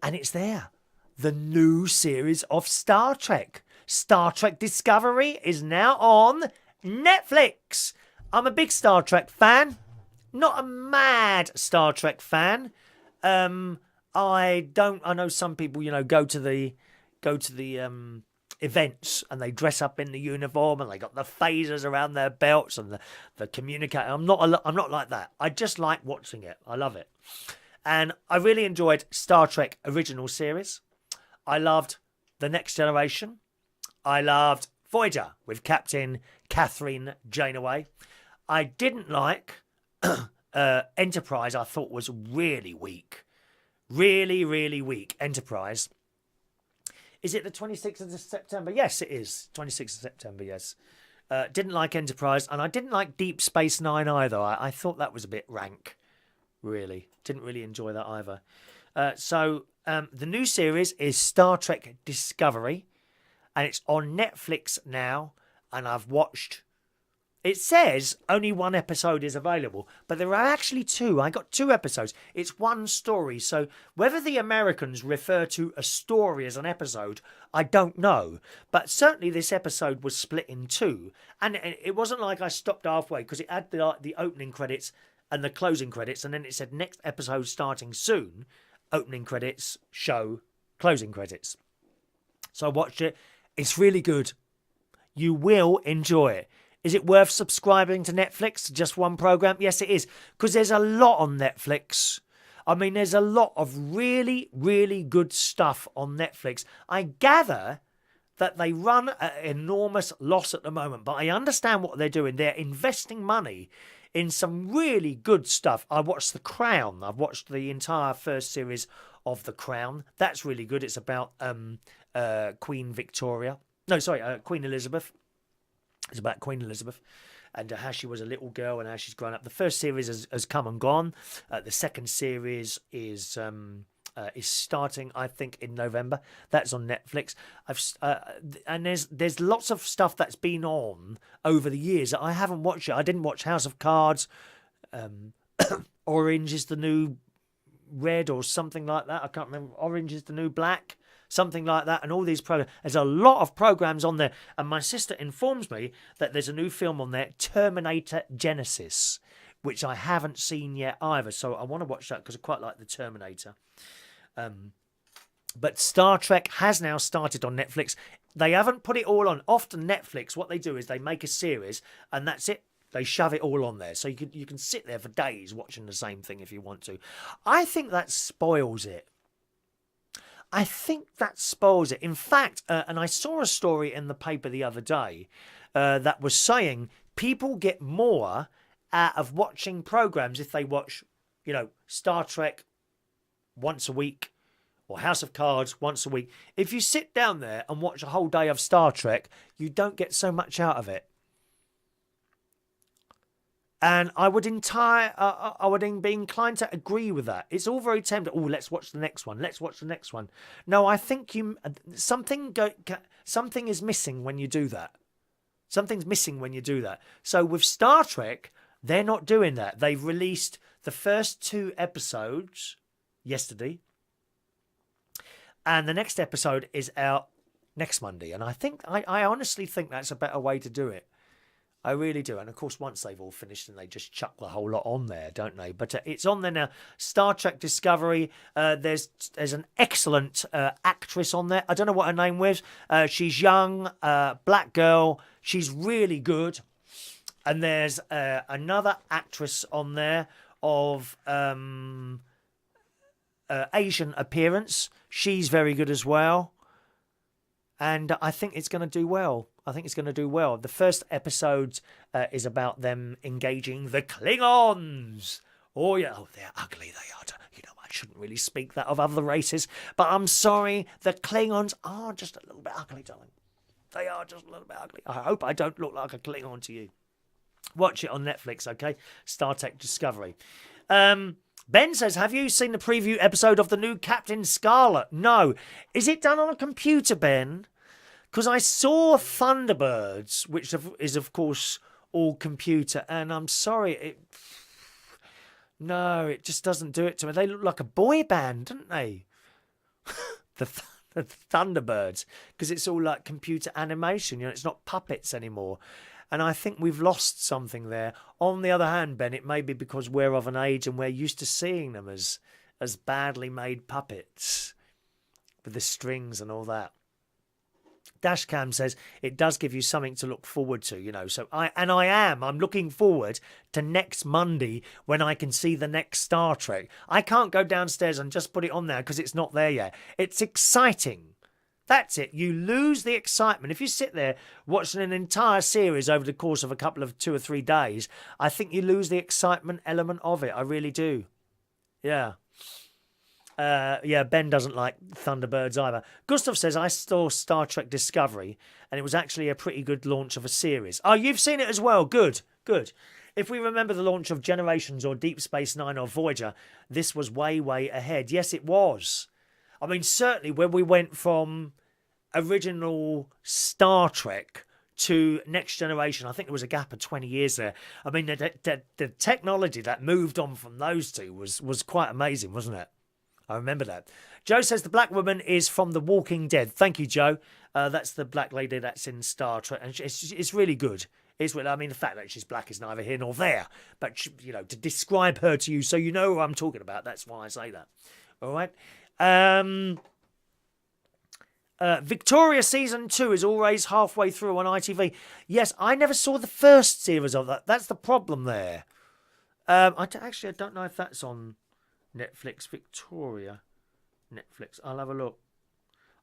And it's there. The new series of Star Trek. Star Trek Discovery is now on Netflix. I'm a big Star Trek fan. Not a mad Star Trek fan. I know some people, go to the events and they dress up in the uniform and they got the phasers around their belts and the communicator. I'm not like that. I just like watching it. I love it. And I really enjoyed Star Trek original series. I loved The Next Generation. I loved Voyager with Captain Catherine Janeway. I didn't like Enterprise. I thought was really weak. Really, really weak. Enterprise. Is it the 26th of September? Yes, it is. 26th of September, yes. Didn't like Enterprise. And I didn't like Deep Space Nine either. I thought that was a bit rank, really. Didn't really enjoy that either. So the new series is Star Trek Discovery. And it's on Netflix now. And I've watched... It says only 1 episode is available, but there are actually 2. I got 2 episodes. It's one story. So whether the Americans refer to a story as an episode, I don't know. But certainly this episode was split in 2. And it wasn't like I stopped halfway because it had the opening credits and the closing credits. And then it said next episode starting soon. Opening credits, show, closing credits. So I watched it. It's really good. You will enjoy it. Is it worth subscribing to Netflix? Just one program? Yes, it is. Because there's a lot on Netflix. I mean, there's a lot of really, really good stuff on Netflix. I gather that they run at an enormous loss at the moment, but I understand what they're doing. They're investing money in some really good stuff. I watched The Crown. I've watched the entire first series of The Crown. That's really good. It's about Queen Victoria. No, sorry, Queen Elizabeth. It's about Queen Elizabeth and how she was a little girl and how she's grown up. The first series has come and gone. The second series is starting, I think, in November. That's on Netflix. And there's lots of stuff that's been on over the years that I haven't watched it. I didn't watch House of Cards. Orange is the New Red or something like that. I can't remember. Orange is the New Black. Something like that, and all these programs. There's a lot of programs on there, and my sister informs me that there's a new film on there, Terminator Genesis, which I haven't seen yet either. So I want to watch that because I quite like the Terminator. But Star Trek has now started on Netflix. They haven't put it all on. Often Netflix, what they do is they make a series, and that's it. They shove it all on there, so you can sit there for days watching the same thing if you want to. I think that spoils it. I think that spoils it. In fact, and I saw a story in the paper the other day that was saying people get more out of watching programs if they watch, Star Trek once a week or House of Cards once a week. If you sit down there and watch a whole day of Star Trek, you don't get so much out of it. And I would be inclined to agree with that. It's all very tempting. Oh, let's watch the next one. Let's watch the next one. No, I think something is missing when you do that. Something's missing when you do that. So with Star Trek, they're not doing that. They've released the first 2 episodes yesterday, and the next episode is out next Monday. And I honestly think that's a better way to do it. I really do. And of course, once they've all finished, then they just chuck the whole lot on there, don't they? But it's on there now. Star Trek Discovery. There's an excellent actress on there. I don't know what her name was. She's young, black girl. She's really good. And there's another actress on there of Asian appearance. She's very good as well. And I think it's going to do well. The first episode is about them engaging the Klingons. Oh, yeah. Oh, they're ugly. They are. You know, I shouldn't really speak that of other races. But I'm sorry. The Klingons are just a little bit ugly, darling. They are just a little bit ugly. I hope I don't look like a Klingon to you. Watch it on Netflix, okay? Star Trek Discovery. Ben says, have you seen the preview episode of the new Captain Scarlet? No. Is it done on a computer, Ben? Because I saw Thunderbirds, which is, of course, all computer. And I'm sorry, it just doesn't do it to me. They look like a boy band, don't they? the Thunderbirds. Because it's all like computer animation. You know, it's not puppets anymore. And I think we've lost something there. On the other hand, Ben, it may be because we're of an age and we're used to seeing them as badly made puppets with the strings and all that. Dashcam says it does give you something to look forward to, you know. So I'm looking forward to next Monday when I can see the next Star Trek. I can't go downstairs and just put it on there because it's not there yet. It's exciting. That's it. You lose the excitement. If you sit there watching an entire series over the course of a couple of 2 or 3 days, I think you lose the excitement element of it. I really do. Yeah. Ben doesn't like Thunderbirds either. Gustav says, I saw Star Trek Discovery, and it was actually a pretty good launch of a series. Oh, you've seen it as well. Good. If we remember the launch of Generations or Deep Space Nine or Voyager, this was way, way ahead. Yes, it was. I mean, certainly when we went from original Star Trek to Next Generation, I think there was a gap of 20 years there. I mean, the technology that moved on from those two was quite amazing, wasn't it? I remember that. Joe says the black woman is from The Walking Dead. Thank you, Joe. That's the black lady that's in Star Trek. And it's really good. I mean, the fact that she's black is neither here nor there. But, you know, to describe her to you so you know who I'm talking about, that's why I say that. All right? Victoria Season 2 is always halfway through on ITV. Yes, I never saw the first series of that. That's the problem there. I don't know if that's on Netflix. Victoria Netflix. I'll have a look.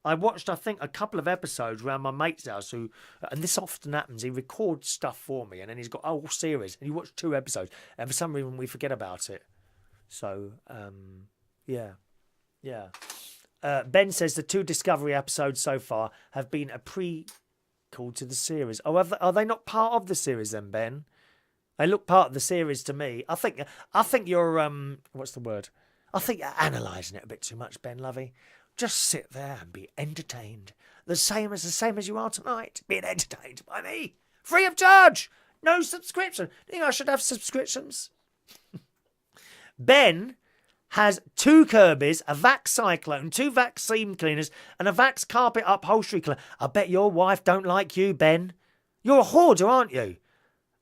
I watched, I think, a couple of episodes around my mate's house and this often happens, he records stuff for me and then he's got a whole series and you watch 2 episodes and for some reason we forget about it. So, yeah. Ben says the 2 Discovery episodes so far have been a prequel to the series. Oh, are they not part of the series then, Ben? They look part of the series to me. I think you're what's the word? I think you're analysing it a bit too much, Ben Lovey. Just sit there and be entertained. The same as you are tonight. Being entertained by me. Free of charge. No subscription. Do you think I should have subscriptions? Ben has 2 Kirby's, a Vax Cyclone, 2 Vax Seam Cleaners, and a Vax Carpet Upholstery Cleaner. I bet your wife don't like you, Ben. You're a hoarder, aren't you?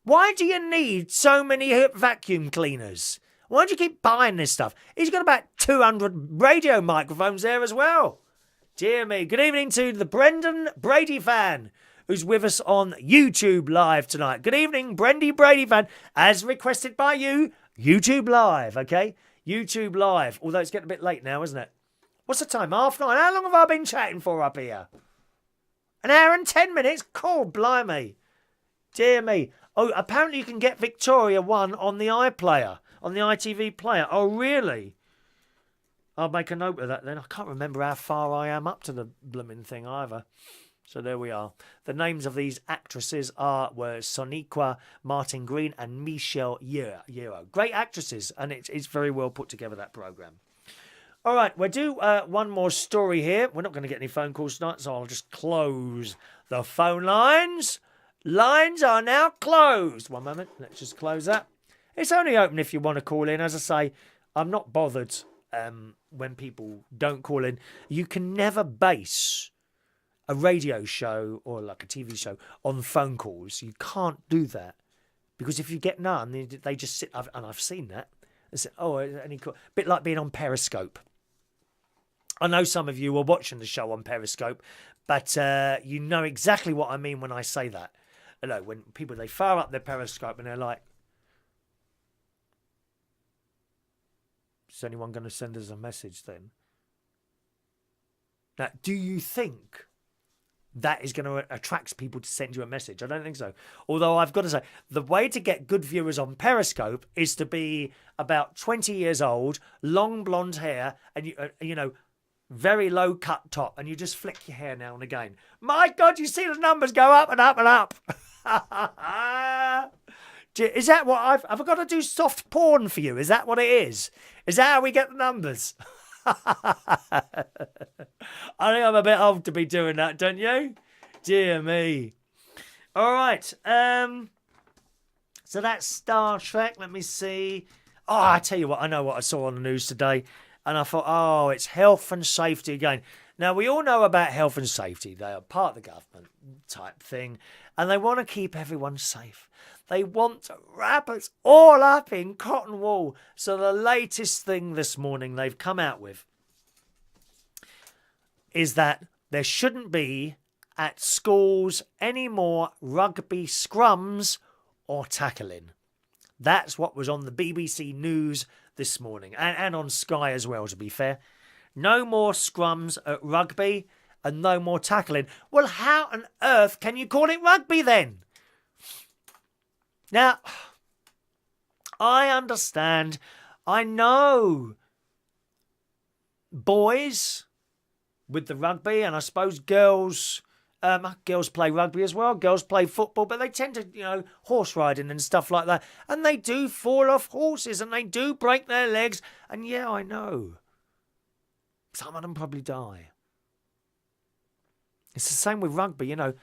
Why do you need so many vacuum cleaners? Why do you keep buying this stuff? He's got about 200 radio microphones there as well. Dear me. Good evening to the Brendan Brady fan who's with us on YouTube Live tonight. Good evening, Brendy Brady fan, as requested by you, YouTube Live, okay? YouTube Live, although it's getting a bit late now, isn't it? What's the time? 9:30. How long have I been chatting for up here? 1 hour and 10 minutes? Cool, blimey. Dear me. Oh, apparently you can get Victoria 1 on the iPlayer, on the ITV player. Oh, really? I'll make a note of that then. I can't remember how far I am up to the blooming thing either. So there we are. The names of these actresses were Soniqua Martin Green and Michelle Yeoh. Great actresses, and it's very well put together, that programme. All right, we'll do one more story here. We're not going to get any phone calls tonight, so I'll just close the phone lines. Lines are now closed. One moment, let's just close that. It's only open if you want to call in. As I say, I'm not bothered when people don't call in. You can never base a radio show or like a TV show on phone calls. You can't do that because if you get none, they just sit. And I've seen that. They say, "Oh, any call?" Bit like being on Periscope. I know some of you are watching the show on Periscope, but you know exactly what I mean when I say that. You know, when people, they fire up their Periscope and they're like, is anyone going to send us a message then? Now, do you think that is going to attract people to send you a message? I don't think so. Although I've got to say, the way to get good viewers on Periscope is to be about 20 years old, long blonde hair, and you know, very low cut top, and you just flick your hair now and again. My God, you see the numbers go up and up and up. Is that what have I got to do soft porn for you? Is that what it is? Is that how we get the numbers? I think I'm a bit old to be doing that, don't you? Dear me. All right. So that's Star Trek. Let me see. Oh, I tell you what, I know what I saw on the news today. And I thought, oh, it's health and safety again. Now, we all know about health and safety. They are part of the government type thing. And they want to keep everyone safe. They want to wrap us all up in cotton wool. So the latest thing this morning they've come out with is that there shouldn't be at schools any more rugby scrums or tackling. That's what was on the BBC News this morning, and on Sky as well, to be fair. No more scrums at rugby and no more tackling. Well, how on earth can you call it rugby then? Now, I understand. I know boys with the rugby, and I suppose girls play rugby as well. Girls play football, but they tend to, you know, horse riding and stuff like that. And they do fall off horses and they do break their legs. And yeah, I know. Some of them probably die. It's the same with rugby, you know.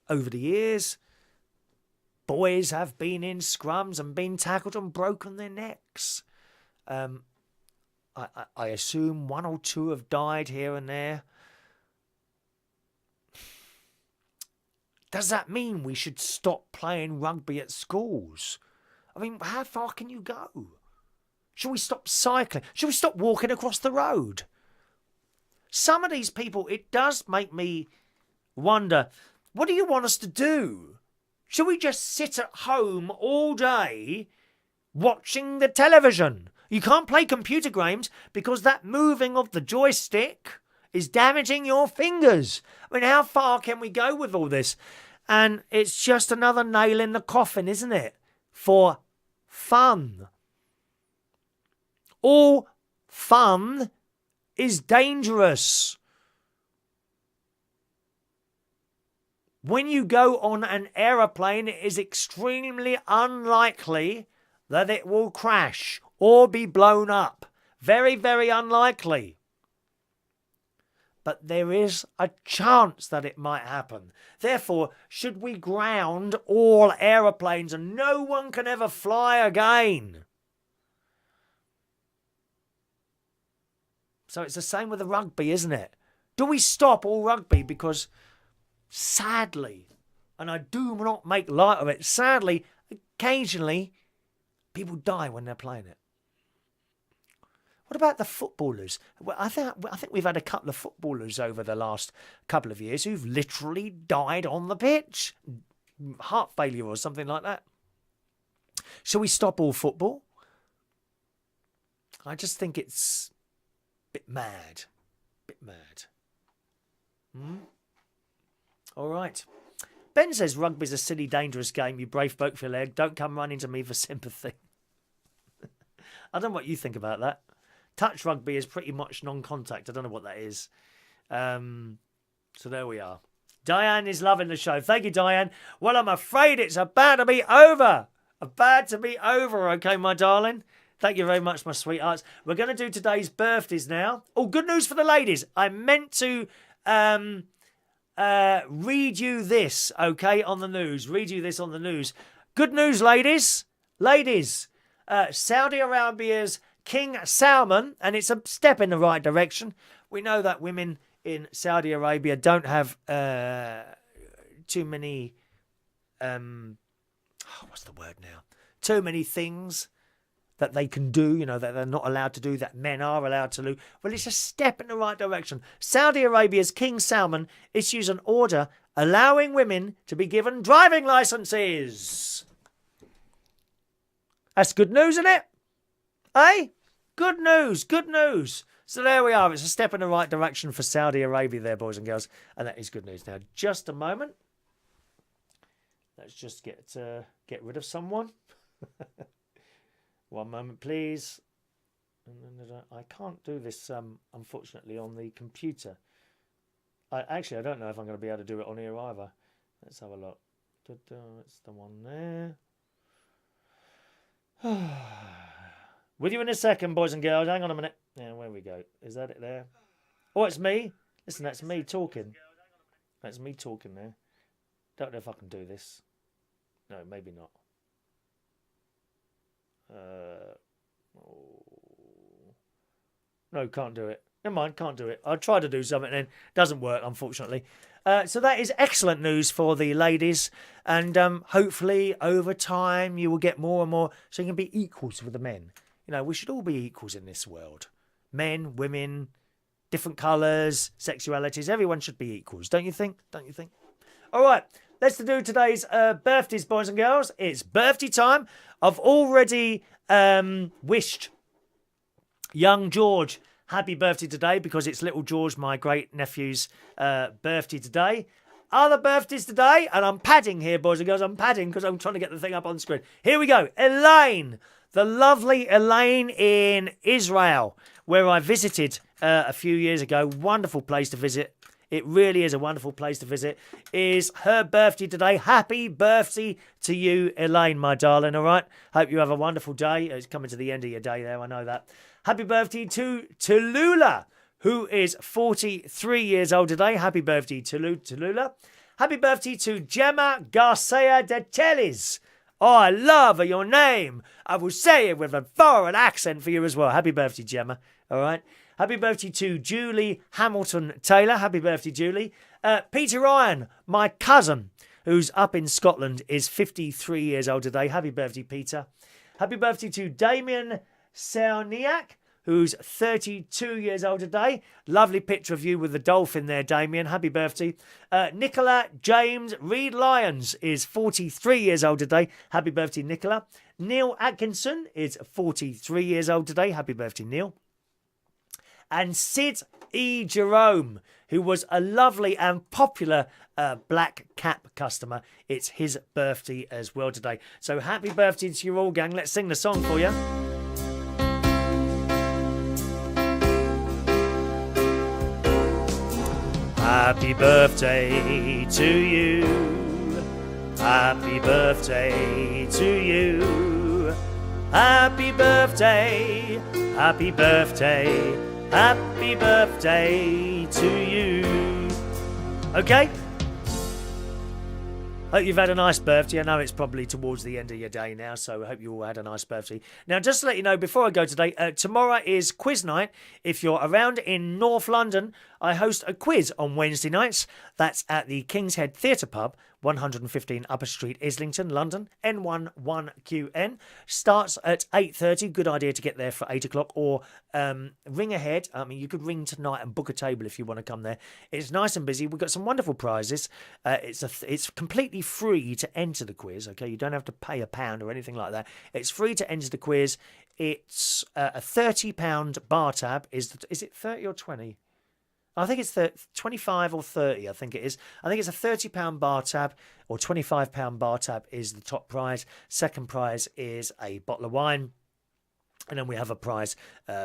Over the years, boys have been in scrums and been tackled and broken their necks. I assume one or two have died here and there. Does that mean we should stop playing rugby at schools? I mean, how far can you go? Should we stop cycling? Should we stop walking across the road? Some of these people, it does make me wonder, what do you want us to do? Should we just sit at home all day watching the television? You can't play computer games because that moving of the joystick is damaging your fingers. I mean, how far can we go with all this? And it's just another nail in the coffin, isn't it? For fun. All fun is dangerous. When you go on an aeroplane, it is extremely unlikely that it will crash or be blown up. Very, very unlikely. But there is a chance that it might happen. Therefore, should we ground all aeroplanes and no one can ever fly again? So it's the same with the rugby, isn't it? Do we stop all rugby? Because sadly, and I do not make light of it, sadly, occasionally people die when they're playing it. What about the footballers? Well, I think we've had a couple of footballers over the last couple of years who've literally died on the pitch. Heart failure or something like that. Shall we stop all football? I just think it's a bit mad. All right. Ben says rugby's a silly, dangerous game. You brave bloke for your leg. Don't come running to me for sympathy. I don't know what you think about that. Touch rugby is pretty much non-contact. I don't know what that is. So there we are. Diane is loving the show. Thank you, Diane. Well, I'm afraid it's about to be over. Okay, my darling. Thank you very much, my sweethearts. We're going to do today's birthdays now. Oh, good news for the ladies. I meant to read you this, okay, on the news. Good news, ladies. Saudi Arabia's King Salman, and it's a step in the right direction. We know that women in Saudi Arabia don't have too many, what's the word now? Too many things that they can do, you know, that they're not allowed to do, that men are allowed to do. Well, it's a step in the right direction. Saudi Arabia's King Salman issues an order allowing women to be given driving licenses. That's good news, isn't it? Eh? Good news, good news. So there we are. It's a step in the right direction for Saudi Arabia there, boys and girls. And that is good news. Now, just a moment. Let's just get rid of someone. One moment, please. I can't do this, unfortunately, on the computer. I don't know if I'm going to be able to do it on here either. Let's have a look. It's the one there. With you in a second, boys and girls. Hang on a minute. Yeah, where we go. Is that it there? Oh, it's me. Listen, that's me talking. That's me talking there. Don't know if I can do this. No, maybe not. No, can't do it. Never mind, can't do it. I'll try to do something then. Doesn't work, unfortunately. So that is excellent news for the ladies. And hopefully, over time, you will get more and more so you can be equals with the men. You know, we should all be equals in this world. Men, women, different colours, sexualities. Everyone should be equals, don't you think? Don't you think? All right, let's do today's birthdays, boys and girls. It's birthday time. I've already wished young George happy birthday today because it's little George, my great nephew's birthday today. Other birthdays today, and I'm padding here, boys and girls. I'm padding because I'm trying to get the thing up on the screen. Here we go. Elaine, the lovely Elaine in Israel, where I visited a few years ago. Wonderful place to visit. It really is a wonderful place to visit. Is her birthday today. Happy birthday to you, Elaine, my darling, all right? Hope you have a wonderful day. It's coming to the end of your day there, I know that. Happy birthday to Tallulah, who is 43 years old today. Happy birthday to Tallulah. Happy birthday to Gema Garcia de Teles. Oh, I love your name. I will say it with a foreign accent for you as well. Happy birthday, Gemma. All right. Happy birthday to Julie Hamilton Taylor. Happy birthday, Julie. Peter Ryan, my cousin, who's up in Scotland, is 53 years old today. Happy birthday, Peter. Happy birthday to Damian Selniak, who's 32 years old today. Lovely picture of you with the dolphin there, Damian. Happy birthday. Nicola James Reed-Lyons is 43 years old today. Happy birthday, Nicola. Neil Atkinson is 43 years old today. Happy birthday, Neil. And Sid E. Jerome, who was a lovely and popular black cap customer. It's his birthday as well today. So happy birthday to you all, gang. Let's sing the song for you. Happy birthday to you. Happy birthday to you. Happy birthday. Happy birthday. Happy birthday to you. Okay? Hope you've had a nice birthday. I know it's probably towards the end of your day now, so I hope you all had a nice birthday. Now, just to let you know, before I go today, tomorrow is quiz night. If you're around in North London, I host a quiz on Wednesday nights. That's at the King's Head Theatre Pub, 115 Upper Street, Islington, London, N1 1QN. Starts at 8:30. Good idea to get there for 8 o'clock, or ring ahead. I mean, you could ring tonight and book a table if you want to come there. It's nice and busy. We've got some wonderful prizes. It's completely free to enter the quiz. Okay, you don't have to pay £1 or anything like that. It's free to enter the quiz. It's a £30 bar tab. Is it 30 or 20? I think it's 25 or 30, I think it is. I think it's a £30 bar tab, or £25 bar tab is the top prize. Second prize is a bottle of wine. And then we have a prize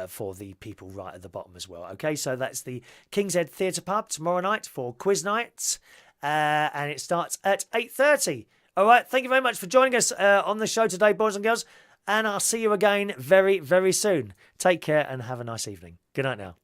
for the people right at the bottom as well. Okay, so that's the King's Head Theatre Pub tomorrow night for quiz night. And it starts at 8:30. All right, thank you very much for joining us on the show today, boys and girls. And I'll see you again very, very soon. Take care and have a nice evening. Good night now.